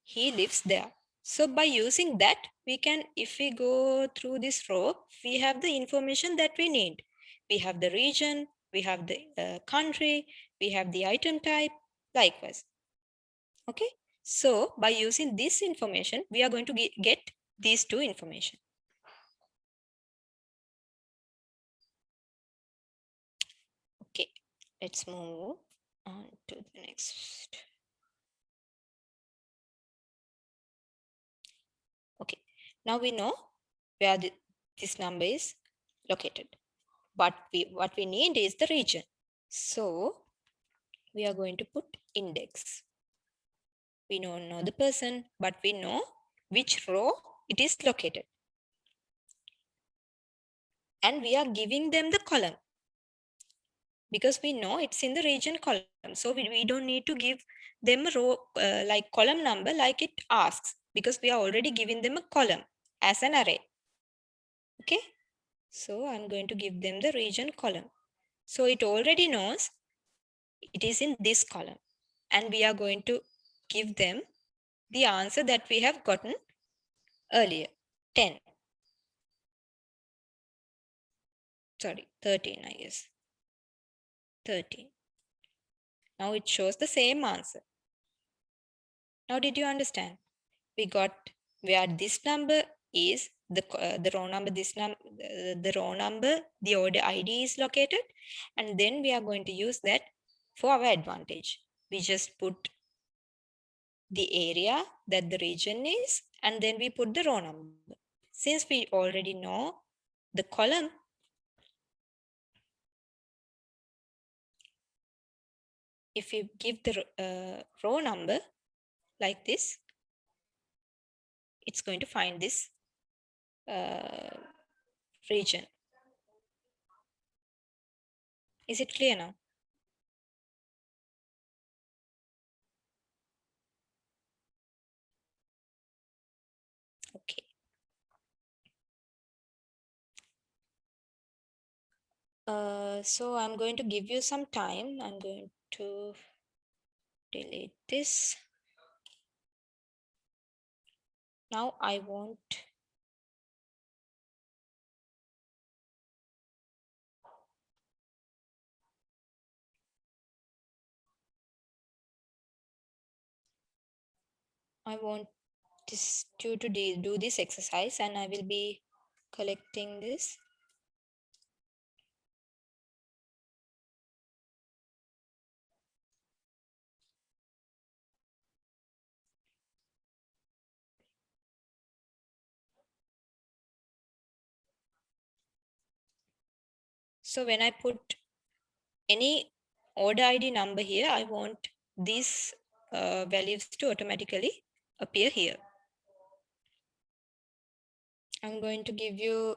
he lives there. So by using that, we can, if we go through this row, we have the information that we need. We have the region, we have the country, we have the item type, likewise. Okay, so by using this information, we are going to get these two information. Okay, let's move on to the next. Okay, now we know where this number is located, but what we need is the region. So we are going to put index. We don't know the person, but we know which row it is located. And we are giving them the column, because we know it's in the region column. So we don't need to give them a row like column number like it asks, because we are already giving them a column as an array. Okay, so I'm going to give them the region column. So it already knows it is in this column, and we are going to give them the answer that we have gotten earlier, 10. Sorry, 13, I guess. 13. Now it shows the same answer. Now did you understand? We got where this number is, the row number, the row number, the order ID is located, and then we are going to use that for our advantage. We just put the area that the region is, and then we put the row number. Since we already know the column, if you give the row number like this, it's going to find this region. Is it clear now? Okay. So I'm going to give you some time. I'm going to delete this. Now I want this to do this exercise, and I will be collecting this. So when I put any order ID number here, I want these values to automatically appear here. I'm going to give you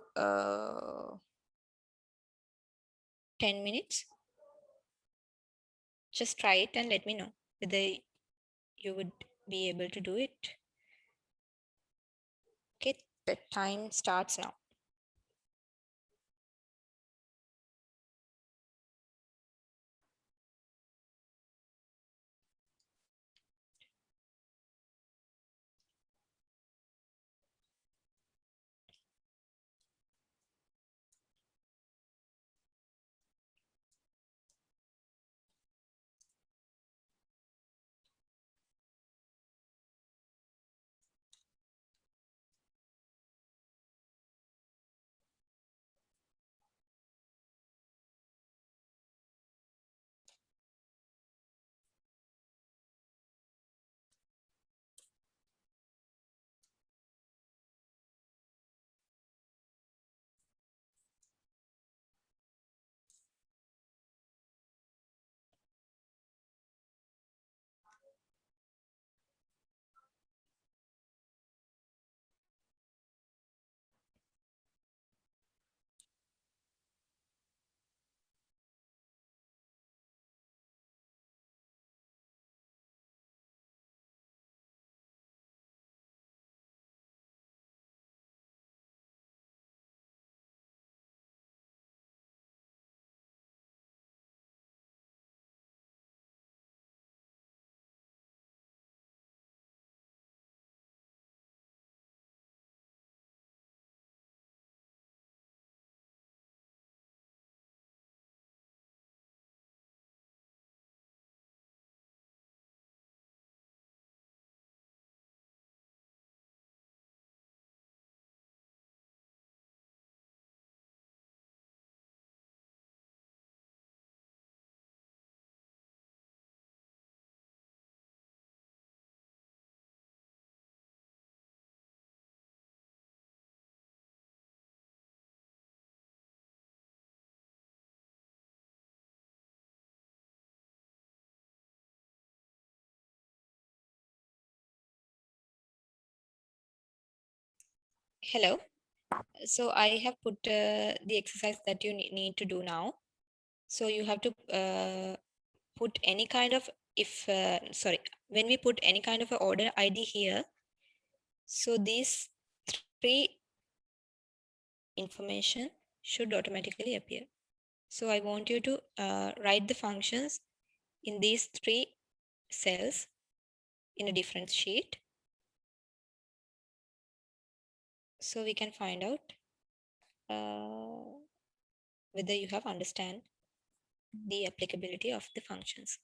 10 minutes. Just try it and let me know whether you would be able to do it. Okay, the time starts now. Hello. So I have put the exercise that you need to do now. So you have to put any kind of, when we put any kind of an order ID here, so these three information should automatically appear. So I want you to write the functions in these three cells in a different sheet, so we can find out whether you have understand the applicability of the functions.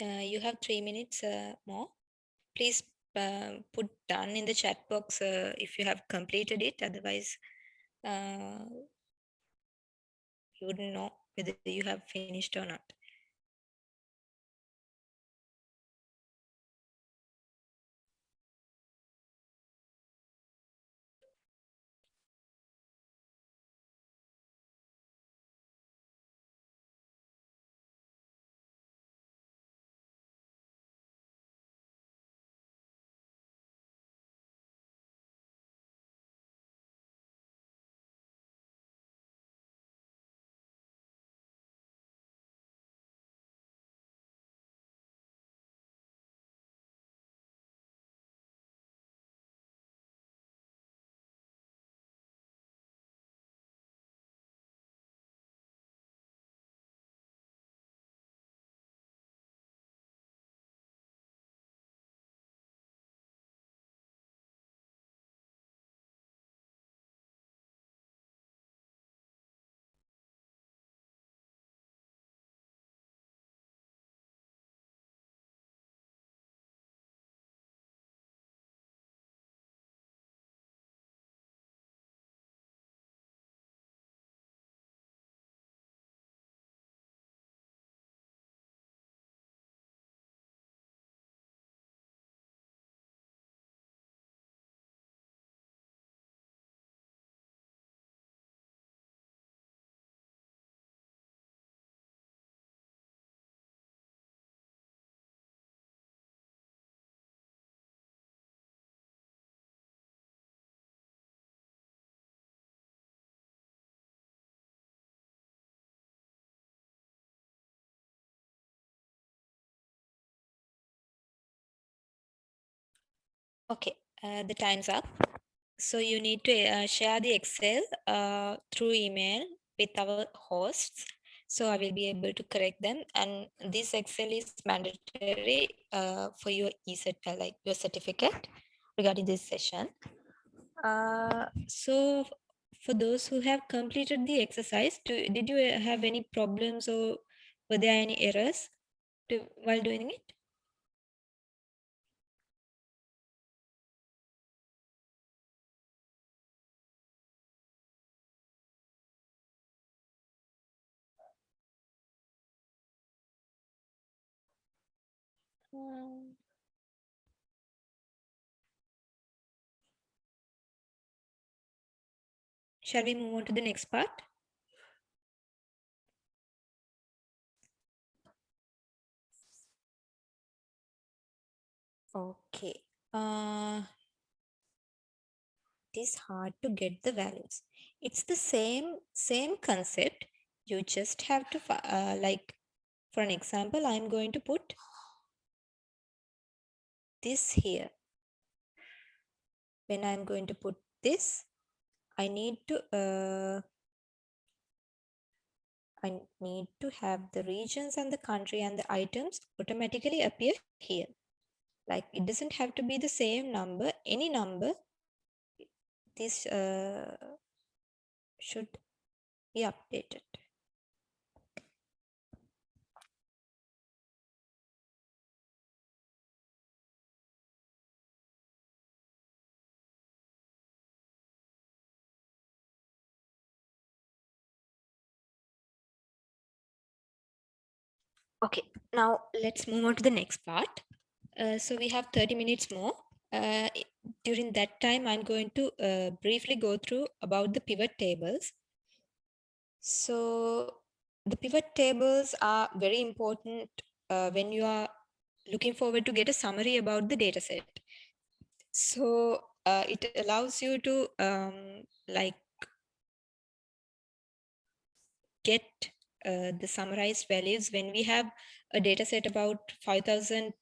You have 3 minutes more. Please put done in the chat box if you have completed it. Otherwise, you wouldn't know whether you have finished or not. Okay, the time's up. So you need to share the Excel through email with our hosts. So I will be able to correct them. And this Excel is mandatory for your like your certificate regarding this session. So for those who have completed the exercise, did you have any problems or were there any errors while doing it? Um, Shall we move on to the next part? Okay. It is hard to get the values. It's the same concept. You just have to like, for an example, I'm going to put this here. When I'm going to put this, I need to have the regions and the country and the items automatically appear here. Like, it doesn't have to be the same number, any number. This should be updated. Okay, now let's move on to the next part. So we have 30 minutes more. During that time, I'm going to briefly go through about the pivot tables. So the pivot tables are very important when you are looking forward to get a summary about the data set. So it allows you to like get the summarized values when we have a data set about 5,000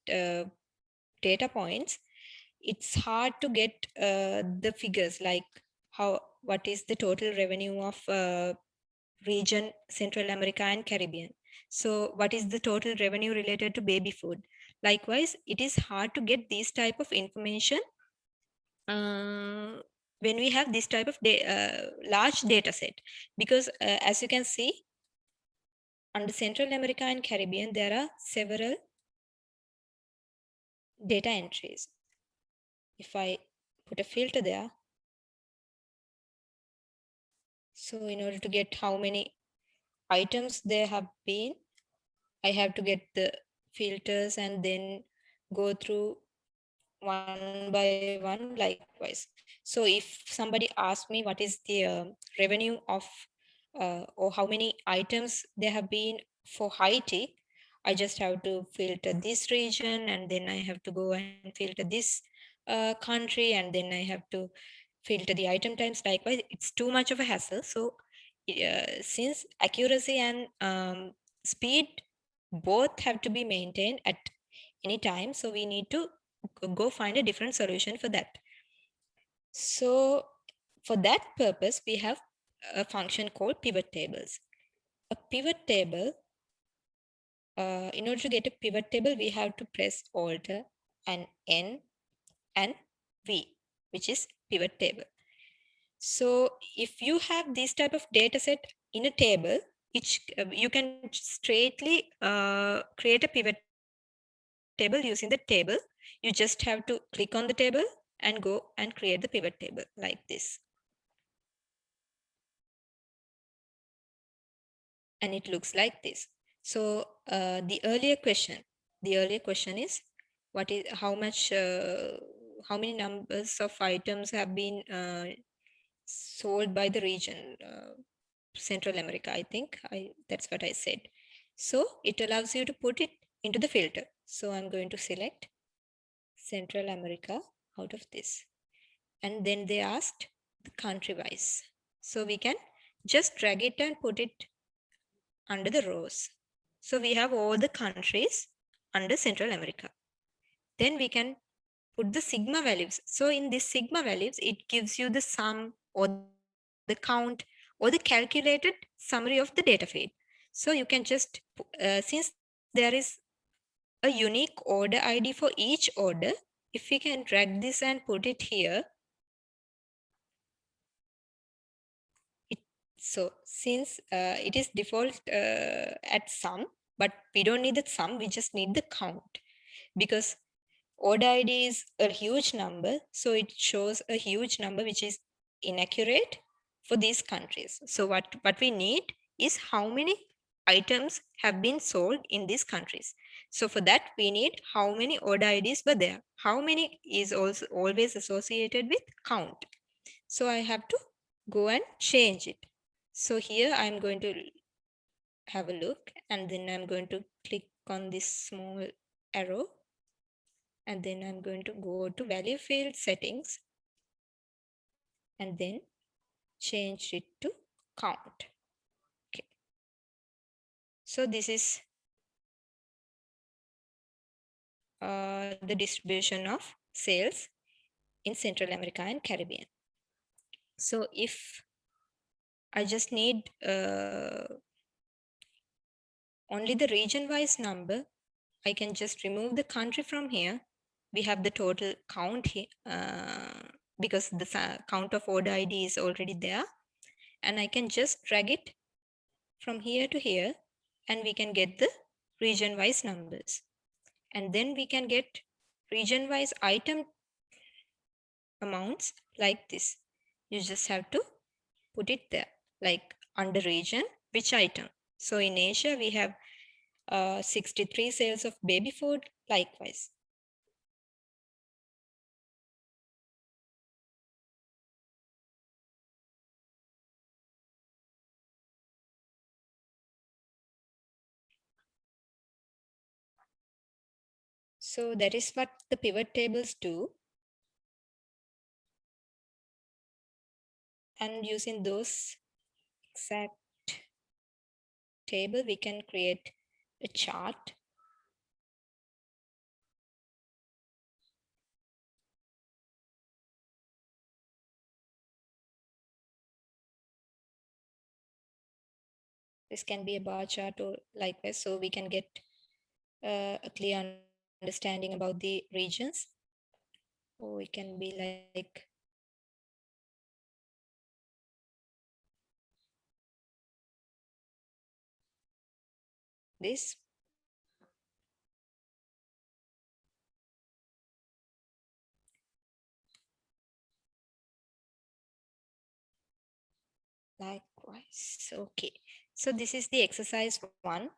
data points. It's hard to get the figures like what is the total revenue of region Central America and Caribbean. So what is the total revenue related to baby food? Likewise, it is hard to get these type of information when we have this type of large data set, because as you can see, under Central America and Caribbean, there are several data entries. If I put a filter there, so in order to get how many items there have been, I have to get the filters and then go through one by one likewise. So if somebody asks me what is the revenue of or how many items there have been for Haiti, I just have to filter this region and then I have to go and filter this country and then I have to filter the item times likewise. It's too much of a hassle. So since accuracy and speed both have to be maintained at any time, so we need to go find a different solution for that. So for that purpose, we have a function called pivot tables. A pivot table, in order to get a pivot table, we have to press Alt and N and V, which is pivot table. So if you have this type of data set in a table, you can straightly create a pivot table using the table. You just have to click on the table and go and create the pivot table like this. And it looks like this. So the earlier question is how many numbers of items have been sold by the region, Central America, I think. That's what I said. So it allows you to put it into the filter. So I'm going to select Central America out of this. And then they asked the country wise. So we can just drag it and put it under the rows. So we have all the countries under Central America. Then we can put the sigma values. So in this sigma values, it gives you the sum or the count or the calculated summary of the data feed. So you can just, since there is a unique order ID for each order, if we can drag this and put it here, so since it is default at sum, but we don't need the sum, we just need the count, because order ID is a huge number, so it shows a huge number which is inaccurate for these countries. So what we need is how many items have been sold in these countries. So for that, we need how many order IDs were there. How many is also always associated with count. So I have to go and change it. So here I'm going to have a look and then I'm going to click on this small arrow and then I'm going to go to value field settings and then change it to count. Okay. So this is the distribution of sales in Central America and Caribbean. So if I just need only the region-wise number, I can just remove the country from here. We have the total count here because the count of order ID is already there. And I can just drag it from here to here and we can get the region-wise numbers. And then we can get region-wise item amounts like this. You just have to put it there, like under region, which item. So in Asia, we have 63 sales of baby food, likewise. So that is what the pivot tables do. And using those exact table, we can create a chart. This can be a bar chart or likewise, so we can get a clear understanding about the regions. Or it can be like this. Likewise. Okay. So this is the exercise 1.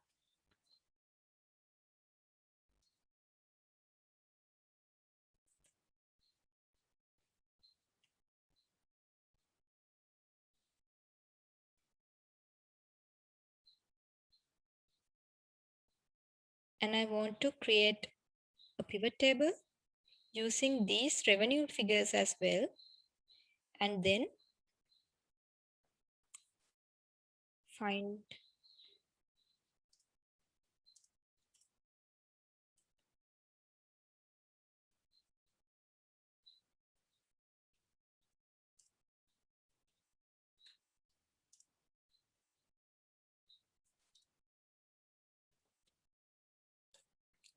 And I want to create a pivot table using these revenue figures as well. And then find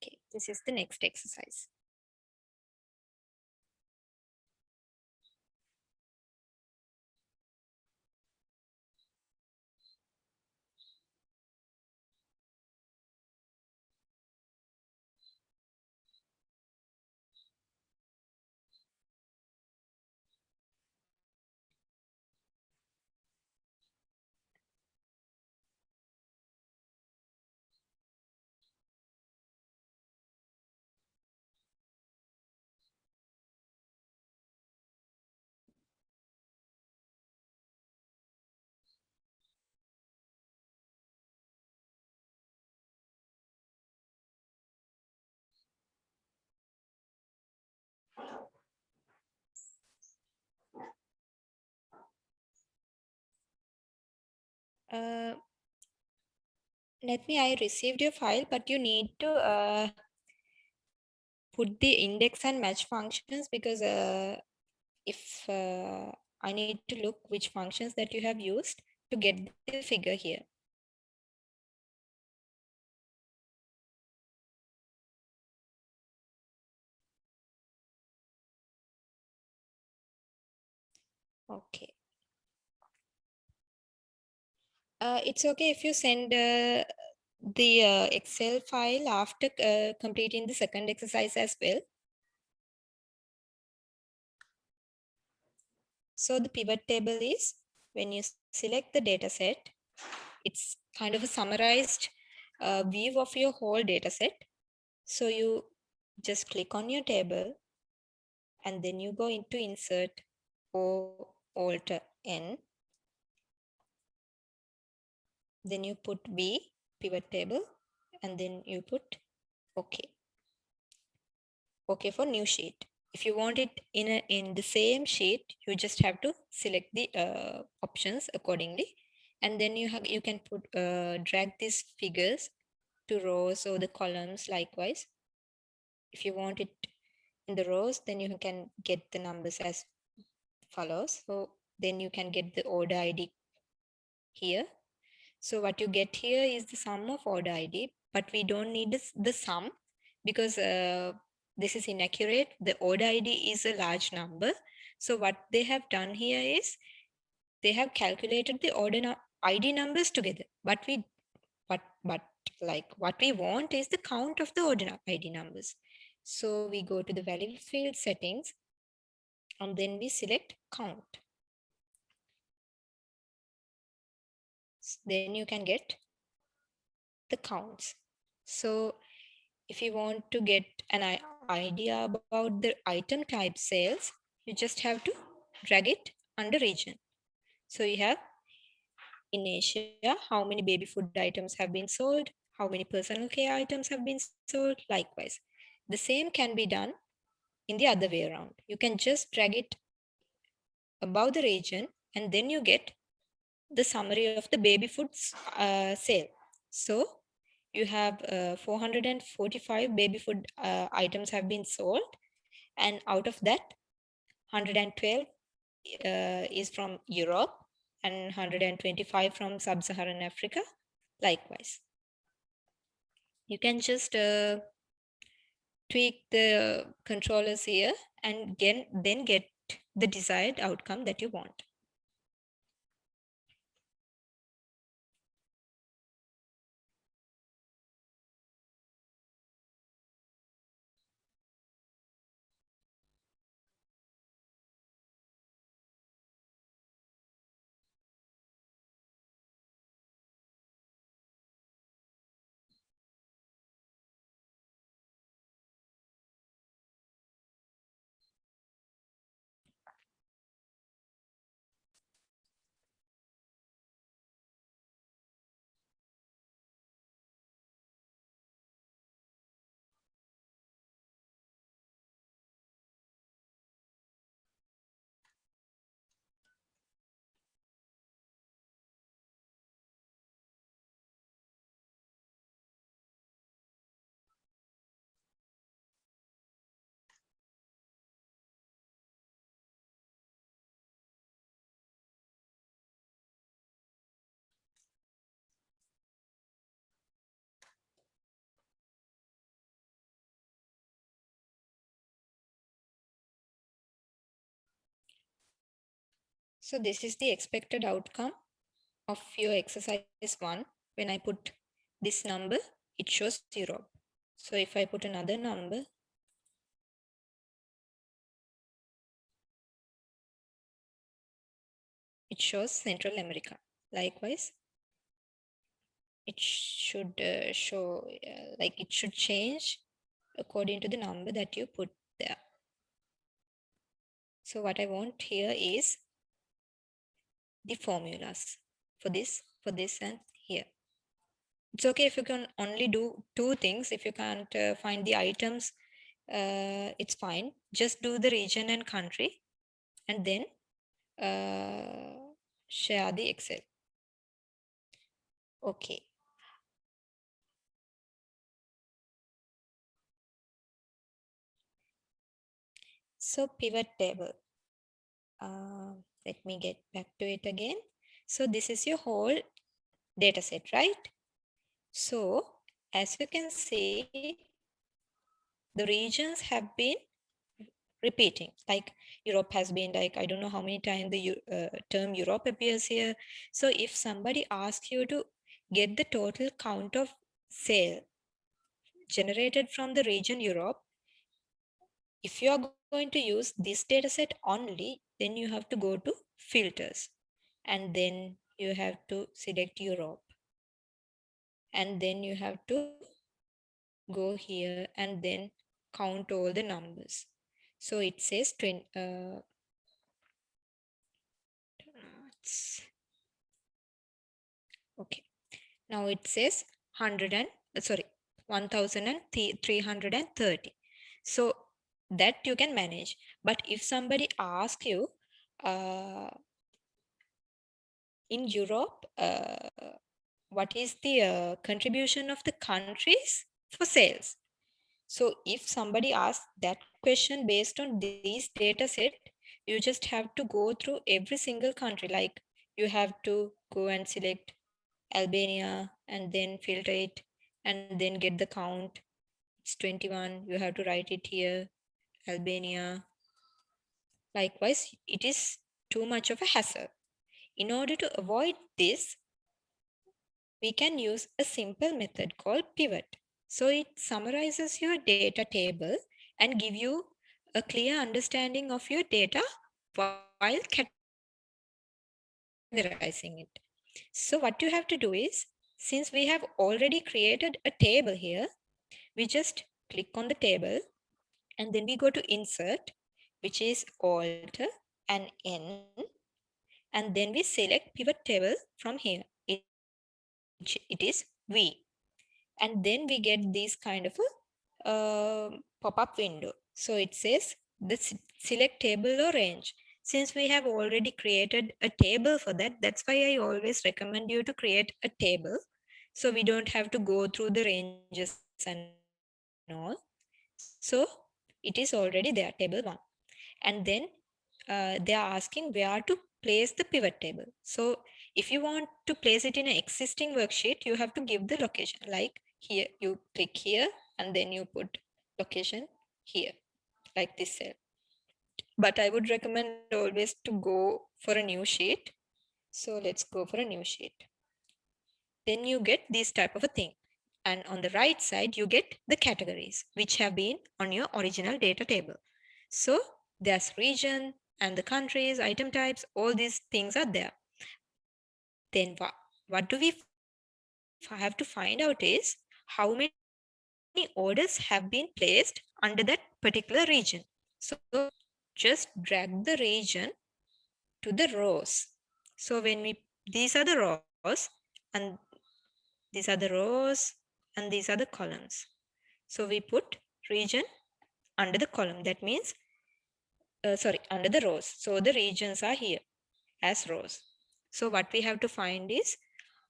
okay, this is the next exercise. I received your file, but you need to put the index and match functions because if I need to look which functions that you have used to get the figure here. Okay. It's okay if you send the Excel file after completing the second exercise as well. So the pivot table is when you select the data set, it's kind of a summarized view of your whole data set. So you just click on your table and then you go into insert or alter N. Then you put V pivot table and then you put OK. OK for new sheet. If you want it in the same sheet, you just have to select the options accordingly. And then you can put drag these figures to rows or the columns likewise. If you want it in the rows, then you can get the numbers as follows. So then you can get the order ID here. So what you get here is the sum of order ID, but we don't need the sum because this is inaccurate. The order ID is a large number. So what they have done here is they have calculated the order ID numbers together. But what we want is the count of the order ID numbers. So we go to the value field settings and then we select count. Then you can get the counts. So if you want to get an idea about the item type sales, you just have to drag it under region. So you have in Asia, how many baby food items have been sold, how many personal care items have been sold, likewise. The same can be done in the other way around. You can just drag it above the region and then you get the summary of the baby foods sale. So you have 445 baby food items have been sold, and out of that 112 is from Europe and 125 from Sub-Saharan Africa likewise. You can just tweak the controllers here and then get the desired outcome that you want. So this is the expected outcome of your exercise 1. When I put this number, it shows Europe. So if I put another number, it shows Central America. Likewise, it should show, like it should change according to the number that you put there. So what I want here is the formulas for this, and here. It's okay if you can only do 2 things. If you can't find the items, it's fine. Just do the region and country and then share the Excel. Okay. So pivot table. Let me get back to it again. So this is your whole data set, right? So as you can see, the regions have been repeating. Like Europe has been, like, I don't know how many times the term Europe appears here. So if somebody asks you to get the total count of sale generated from the region Europe, if you are going to use this data set only, then you have to go to filters, and then you have to select Europe, and then you have to go here and then count all the numbers. So it says 20, okay. Now it says 1330. So that you can manage. But if somebody asks you in Europe, what is the contribution of the countries for sales? So if somebody asks that question based on these data set, you just have to go through every single country. Like you have to go and select Albania and then filter it and then get the count. It's 21. You have to write it here, Albania. Likewise, it is too much of a hassle. In order to avoid this, we can use a simple method called pivot. So it summarizes your data table and give you a clear understanding of your data while categorizing it. So what you have to do is, since we have already created a table here, we just click on the table and then we go to insert, which is Alt and N, and then we select pivot table from here. It is V. And then we get this kind of a pop-up window. So it says the select table or range. Since we have already created a table for that, that's why I always recommend you to create a table. So we don't have to go through the ranges and all. So it is already there, table 1. And then they are asking where to place the pivot table. So if you want to place it in an existing worksheet, you have to give the location. Like here, you click here and then you put location here, like this cell. But I would recommend always to go for a new sheet. So let's go for a new sheet. Then you get this type of a thing. And on the right side, you get the categories, which have been on your original data table. So there's region and the countries, item types, all these things are there. Then what do we have to find out is how many orders have been placed under that particular region. So just drag the region to the rows. So when these are the rows and these are the rows and these are the columns. So we put region under the column. That means, under the rows. So the regions are here as rows. So what we have to find is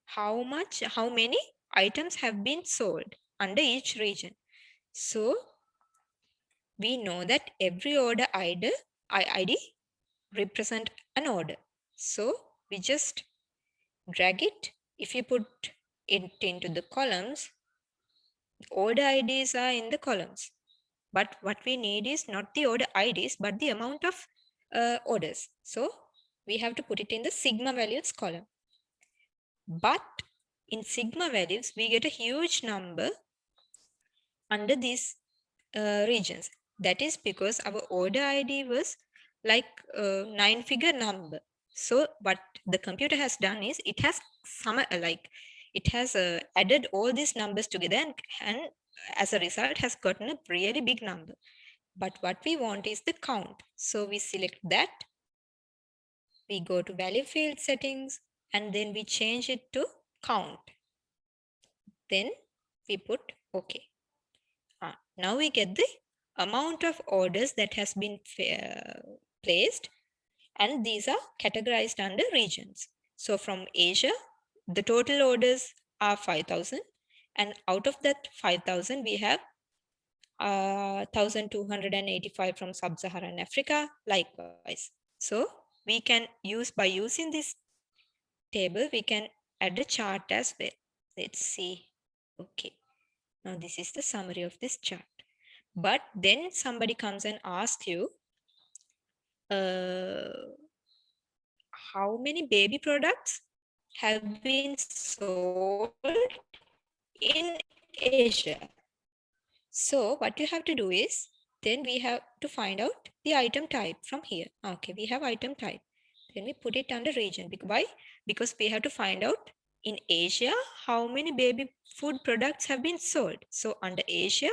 how many items have been sold under each region. So we know that every order ID represent an order. So we just drag it. If you put it into the columns, order IDs are in the columns. But what we need is not the order IDs, but the amount of orders. So we have to put it in the sigma values column. But in sigma values, we get a huge number under these regions. That is because our order ID was like a 9-figure number. So what the computer has done is it has added all these numbers together and as a result has gotten a really big number. But what we want is the count. So we select that. We go to value field settings and then we change it to count. Then we put OK. Now we get the amount of orders that has been placed, and these are categorized under regions. So from Asia, the total orders are 5,000, and out of that 5,000, we have 1,285 from Sub-Saharan Africa, likewise. So we can use, by using this table, we can add a chart as well. Let's see. Okay. Now this is the summary of this chart. But then somebody comes and asks you, how many baby products have been sold in Asia? So what you have to do is, then we have to find out the item type from here. Okay, we have item type. Then we put it under region. Why? Because we have to find out in Asia, how many baby food products have been sold. So under Asia,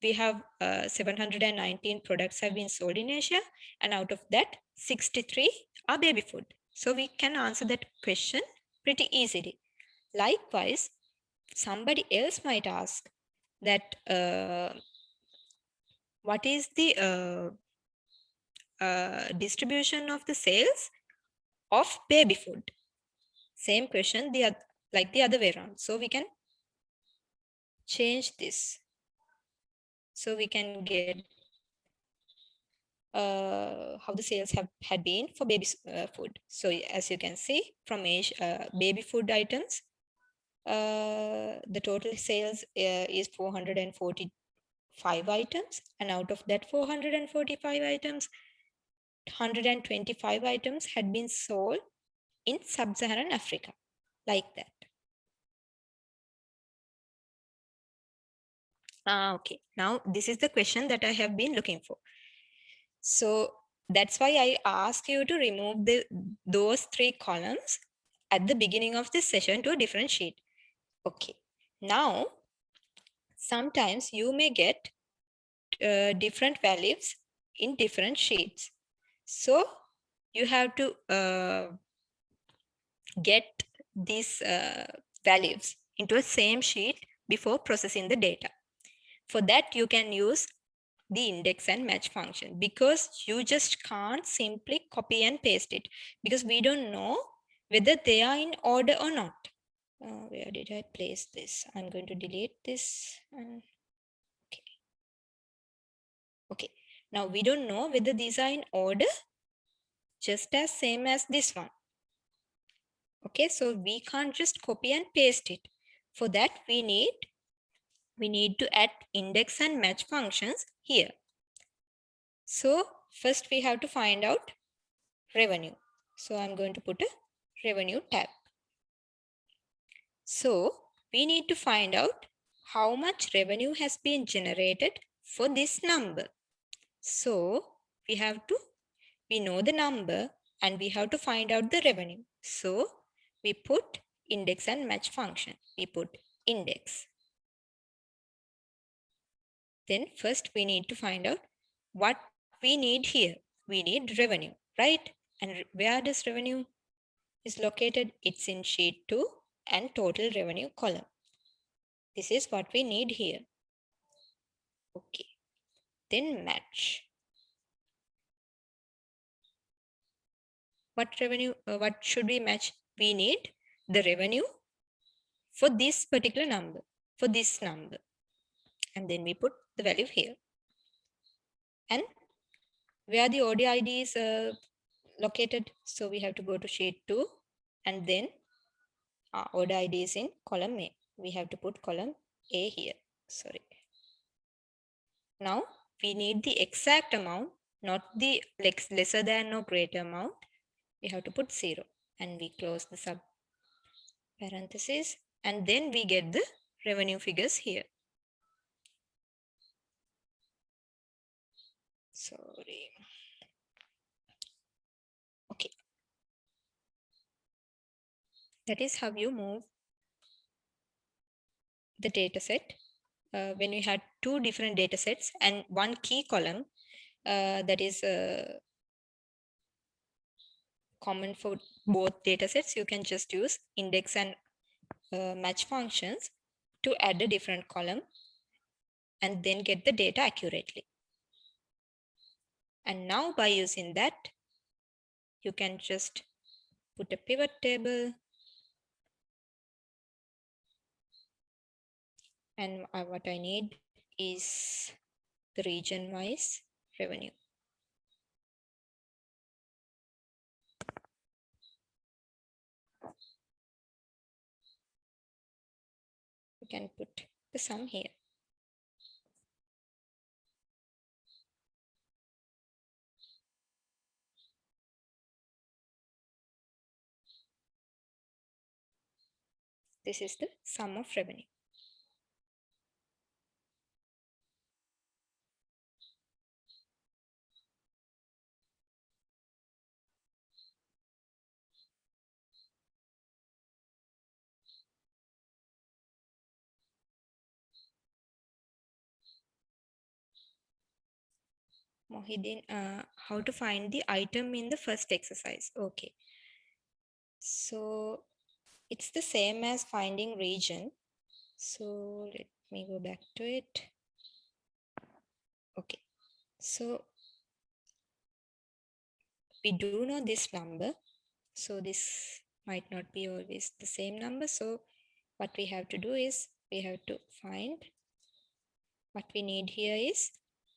we have 719 products have been sold in Asia. And out of that, 63 are baby food. So we can answer that question pretty easily. Likewise, somebody else might ask that what is the distribution of the sales of baby food? Same question, like the other way around. So we can change this. So we can get how the sales had been for baby food. So as you can see from Asia, baby food items, the total sales is 445 items, and out of that 445 items, 125 items had been sold in Sub-Saharan Africa, like that. Okay, now this is the question that I have been looking for. So that's why I ask you to remove those 3 columns at the beginning of this session to a different sheet. Okay, now sometimes you may get different values in different sheets. So you have to get these values into a same sheet before processing the data. For that, you can use the index and match function, because you just can't simply copy and paste it, because we don't know whether they are in order or not. Where did I place this? I'm going to delete this. Okay. Okay. Now we don't know whether these are in order, just as same as this one. Okay, so we can't just copy and paste it. For that, we need to add index and match functions here. So first we have to find out revenue. So I'm going to put a revenue tab. So we need to find out how much revenue has been generated for this number. So we know the number and we have to find out the revenue. So we put index and match function. We put index. Then first we need to find out what we need here. We need revenue, right? And where does revenue is located? It's in sheet 2 and total revenue column. This is what we need here. Okay. Then match. What revenue, what should we match? We need the revenue for this particular number, for this number. And then we put the value here. And where the order ID is located, so we have to go to sheet 2 and then order ID is in column A. We have to put column A here. Sorry. Now we need the exact amount, not the lesser than or greater amount. we have to put 0 and we close the sub parenthesis and then we get the revenue figures here. Sorry. Okay. That is how you move the data set when you had two different data sets and one key column that is common for both data sets. You can just use index and match functions to add a different column and then get the data accurately. And now by using that, you can just put a pivot table and what I need is the region-wise revenue. You can put the sum here. This is the sum of revenue. Mohideen, how to find the item in the first exercise? Okay. So it's the same as finding region. So let me go back to it. Okay. So we do know this number. So this might not be always the same number. So what we have to do is we have to find what we need here is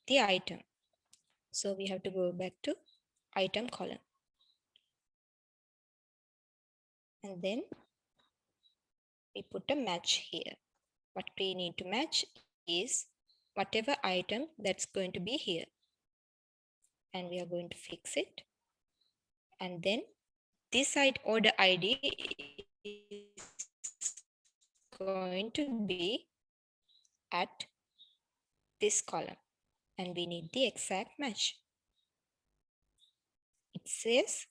the item. So we have to go back to item column. And then we put a match here. What we need to match is whatever item that's going to be here. And we are going to fix it. And then this side order ID is going to be at this column. And we need the exact match. It says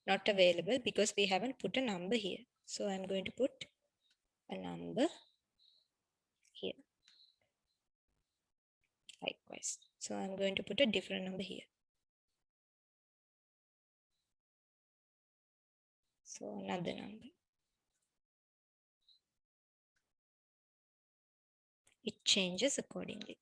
not available because we haven't put a number here. So I'm going to put a number here. Likewise. So I'm going to put a different number here. So another number. It changes accordingly.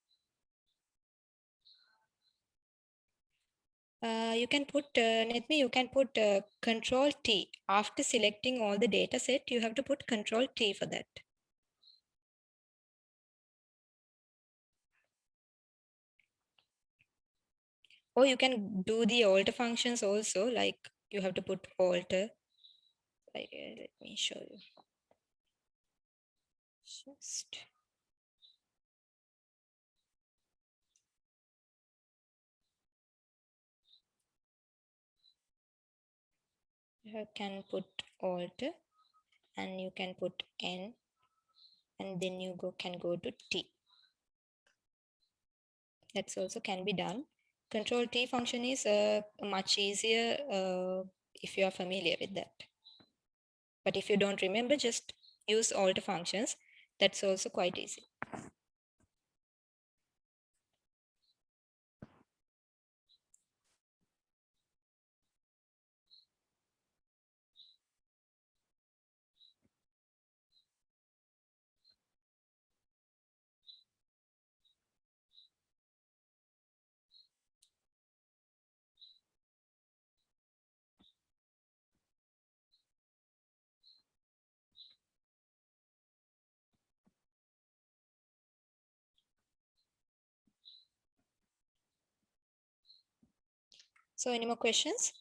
You can put, Netmi, you can put Control T. After selecting all the data set, you have to put Control T for that. Or you can do the alter functions also, like you have to put alter. Like, let me show you. Just. You can put alter and you can put N and then you can go to T. That's also can be done. Control T function is much easier if you are familiar with that. But if you don't remember, just use alter functions. That's also quite easy. So any more questions?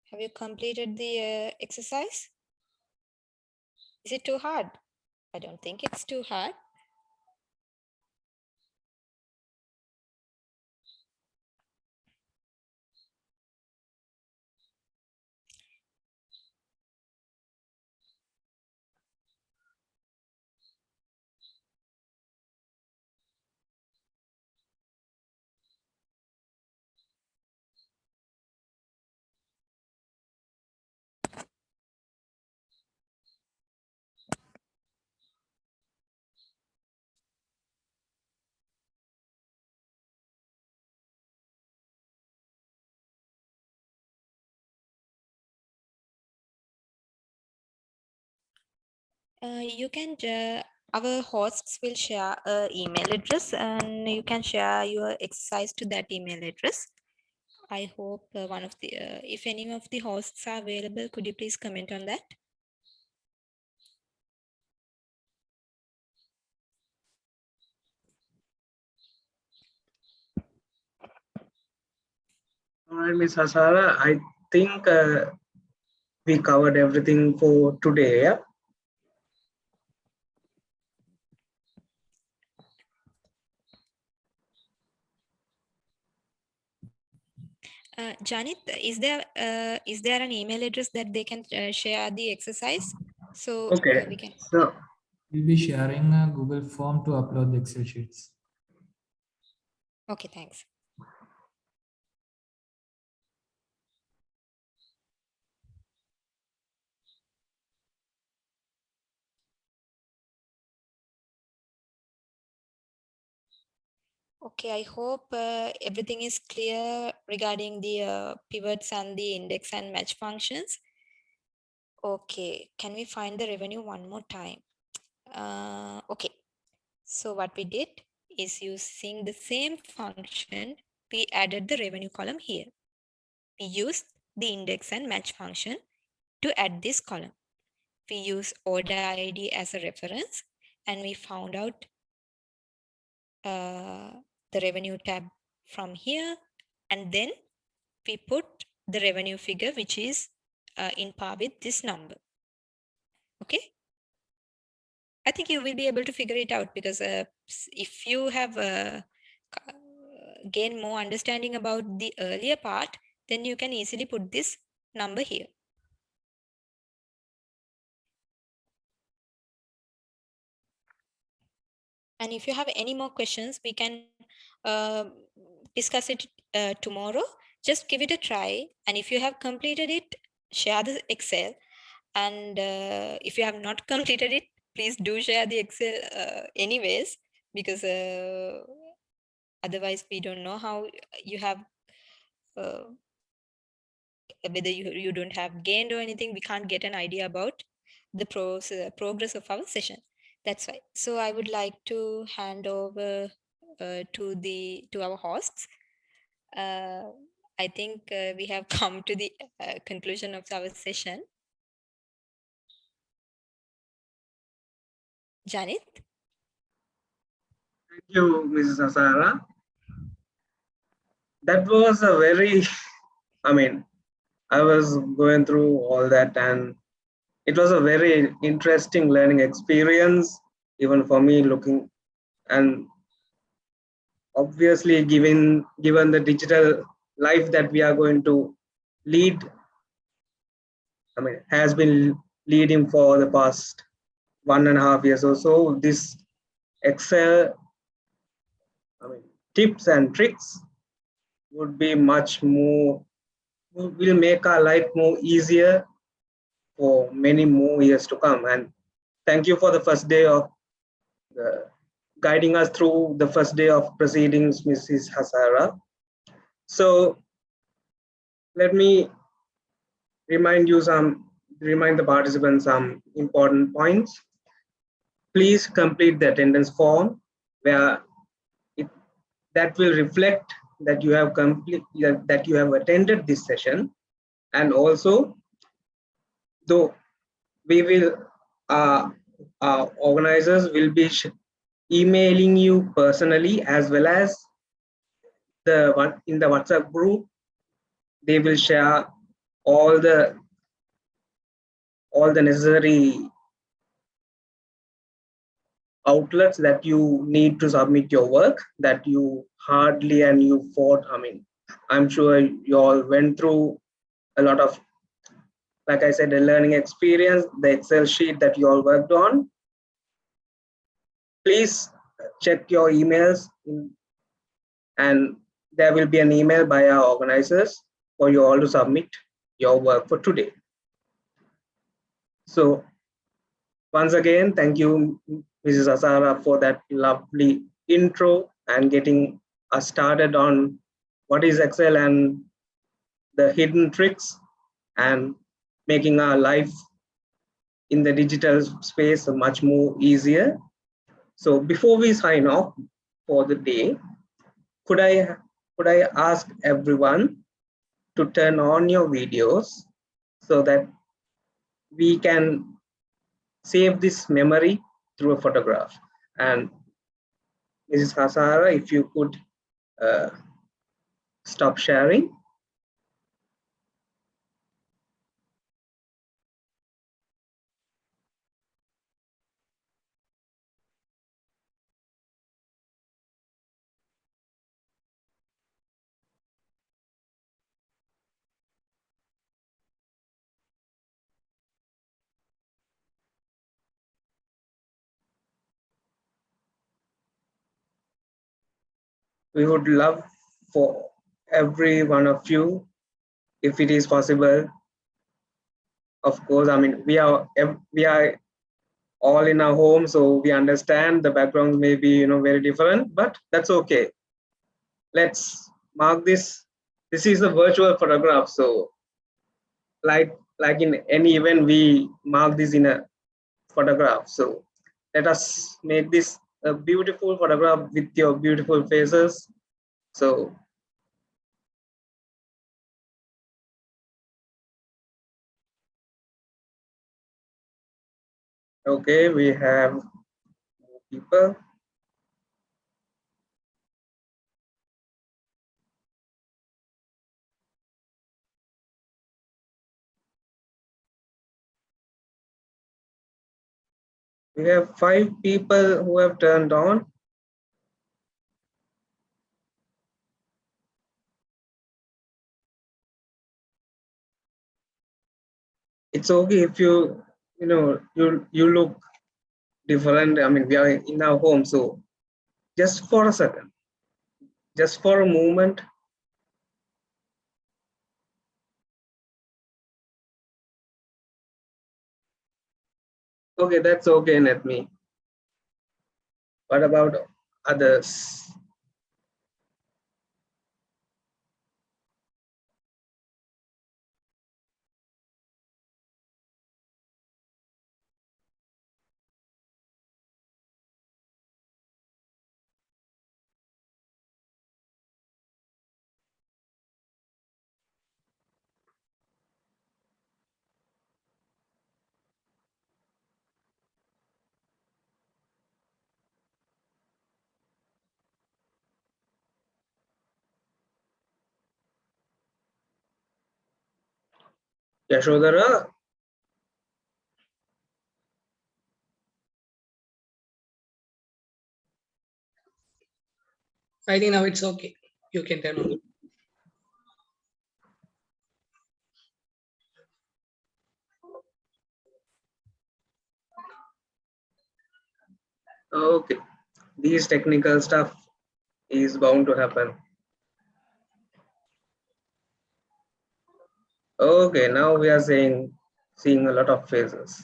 Have you completed the exercise? Is it too hard? I don't think it's too hard. You can, our hosts will share an email address and you can share your exercise to that email address. I hope one of the, if any of the hosts are available, could you please comment on that? All right, Ms. Hasara, I think we covered everything for today. Yeah? Janit, is there an email address that they can share the exercise? So Okay. we can. So We'll be sharing a Google form to upload the Excel sheets. Okay, thanks. Okay, I hope everything is clear regarding the pivots and the index and match functions. Okay, can we find the revenue one more time? Okay, so what we did is using the same function, we added the revenue column here. We used the index and match function to add this column. We use order ID as a reference and we found out the revenue tab from here, and then we put the revenue figure which is in par with this number. Okay, I think you will be able to figure it out because if you have gained more understanding about the earlier part, then you can easily put this number here. And if you have any more questions, we can discuss it tomorrow. Just give it a try. And if you have completed it, share the Excel. And if you have not completed it, please do share the Excel anyways, because otherwise we don't know how you have, whether you don't have gained or anything, we can't get an idea about the progress of our session. That's why. So I would like to hand over to our hosts. I think we have come to the conclusion of our session. Janet? thank you, Mrs. Hasara. That was a very, I mean, I was going through all that and it was a very interesting learning experience, even for me looking, and obviously given the digital life that we are going to lead, I mean, has been leading for the past 1.5 years or so, this Excel, I mean, tips and tricks would be much more, will make our life more easier for many more years to come. And thank you for the first day of guiding us through the first day of proceedings, Mrs. Hasara. So let me remind the participants some important points. Please complete the attendance form where that will reflect that you have attended this session, and also though we will our organizers will be emailing you personally, as well as the one in the WhatsApp group. They will share all the necessary outlets that you need to submit your work, that you hardly and you fought. I mean, I'm sure you all went through a lot of, like I said, a learning experience, the Excel sheet that you all worked on. Please check your emails and there will be an email by our organizers for you all to submit your work for today. So once again, thank you, Mrs. Hasara, for that lovely intro and getting us started on what is Excel and the hidden tricks and making our life in the digital space much more easier. So before we sign off for the day, could I ask everyone to turn on your videos so that we can save this memory through a photograph? And Mrs. Hasara, if you could stop sharing. We would love for every one of you, if it is possible. Of course, I mean, we are all in our home, so we understand the backgrounds may be very different, but that's okay. Let's mark this. This is a virtual photograph, so like in any event, we mark this in a photograph. So let us make this a beautiful photograph with your beautiful faces. So okay, we have people. We have 5 people who have turned on. It's okay if you look different. I mean, we are in our home, so just for a second, just for a moment. Okay, that's okay, let me. What about others? Yashodhara, I think now it's okay. You can turn on. okay. These technical stuff is bound to happen. Okay, now we are seeing a lot of faces.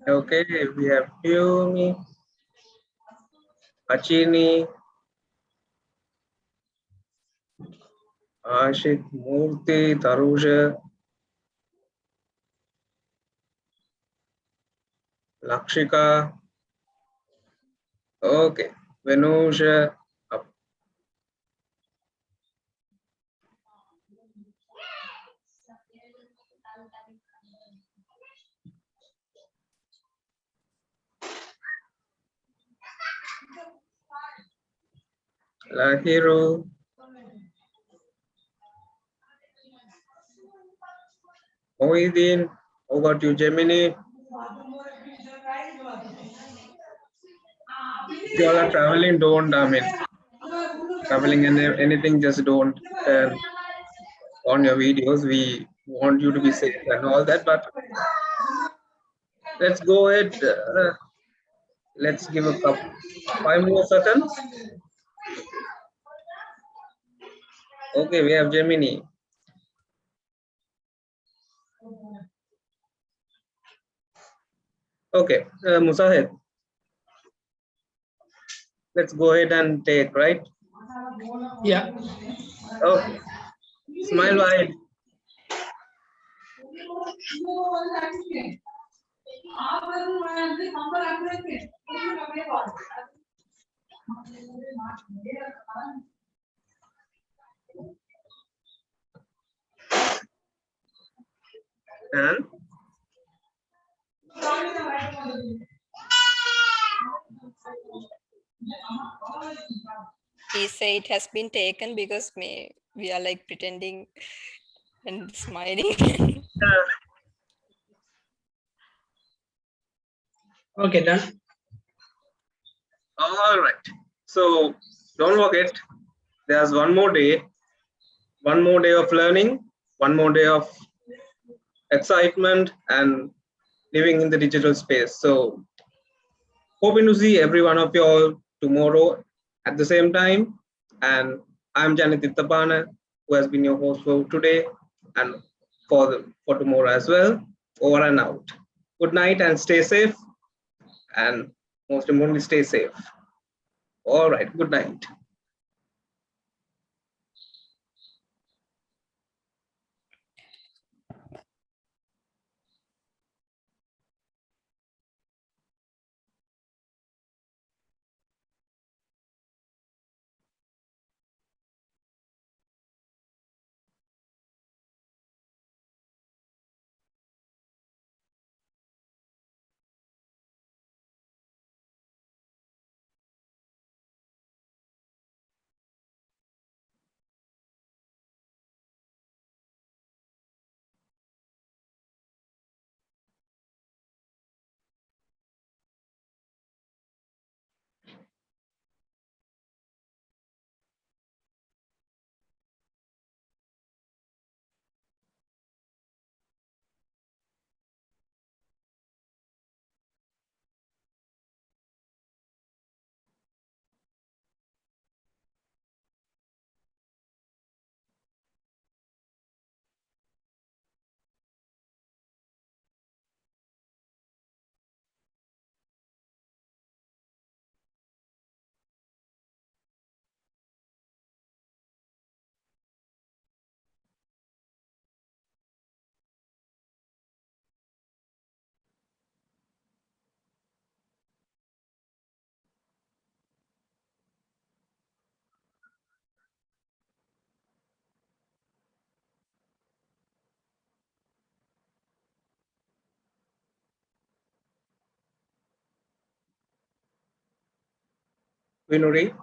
Okay, we have Yumi, Achini, Ashik, Murthy, Taruja, Lakshika. Okay, Venusha, Lahiru, Mohideen, over to Gemini. If you all are traveling, don't, I mean, traveling and anything, just don't turn on your videos. We want you to be safe and all that, but let's go ahead. Let's give a couple, 5 more seconds. Okay, we have Gemini. Okay, Musahid, let's go ahead and take, right? Yeah. Okay, smile wide. And He say it has been taken because we are like pretending and smiling. Okay, done. all right. So don't forget, there's one more day of learning, one more day of excitement and living in the digital space. So hoping to see every one of you all tomorrow at the same time. And I'm Janit Ittapana, who has been your host for today and for tomorrow as well. Over and out. Good night and stay safe. And most importantly, stay safe. All right. Good night. Vinuri.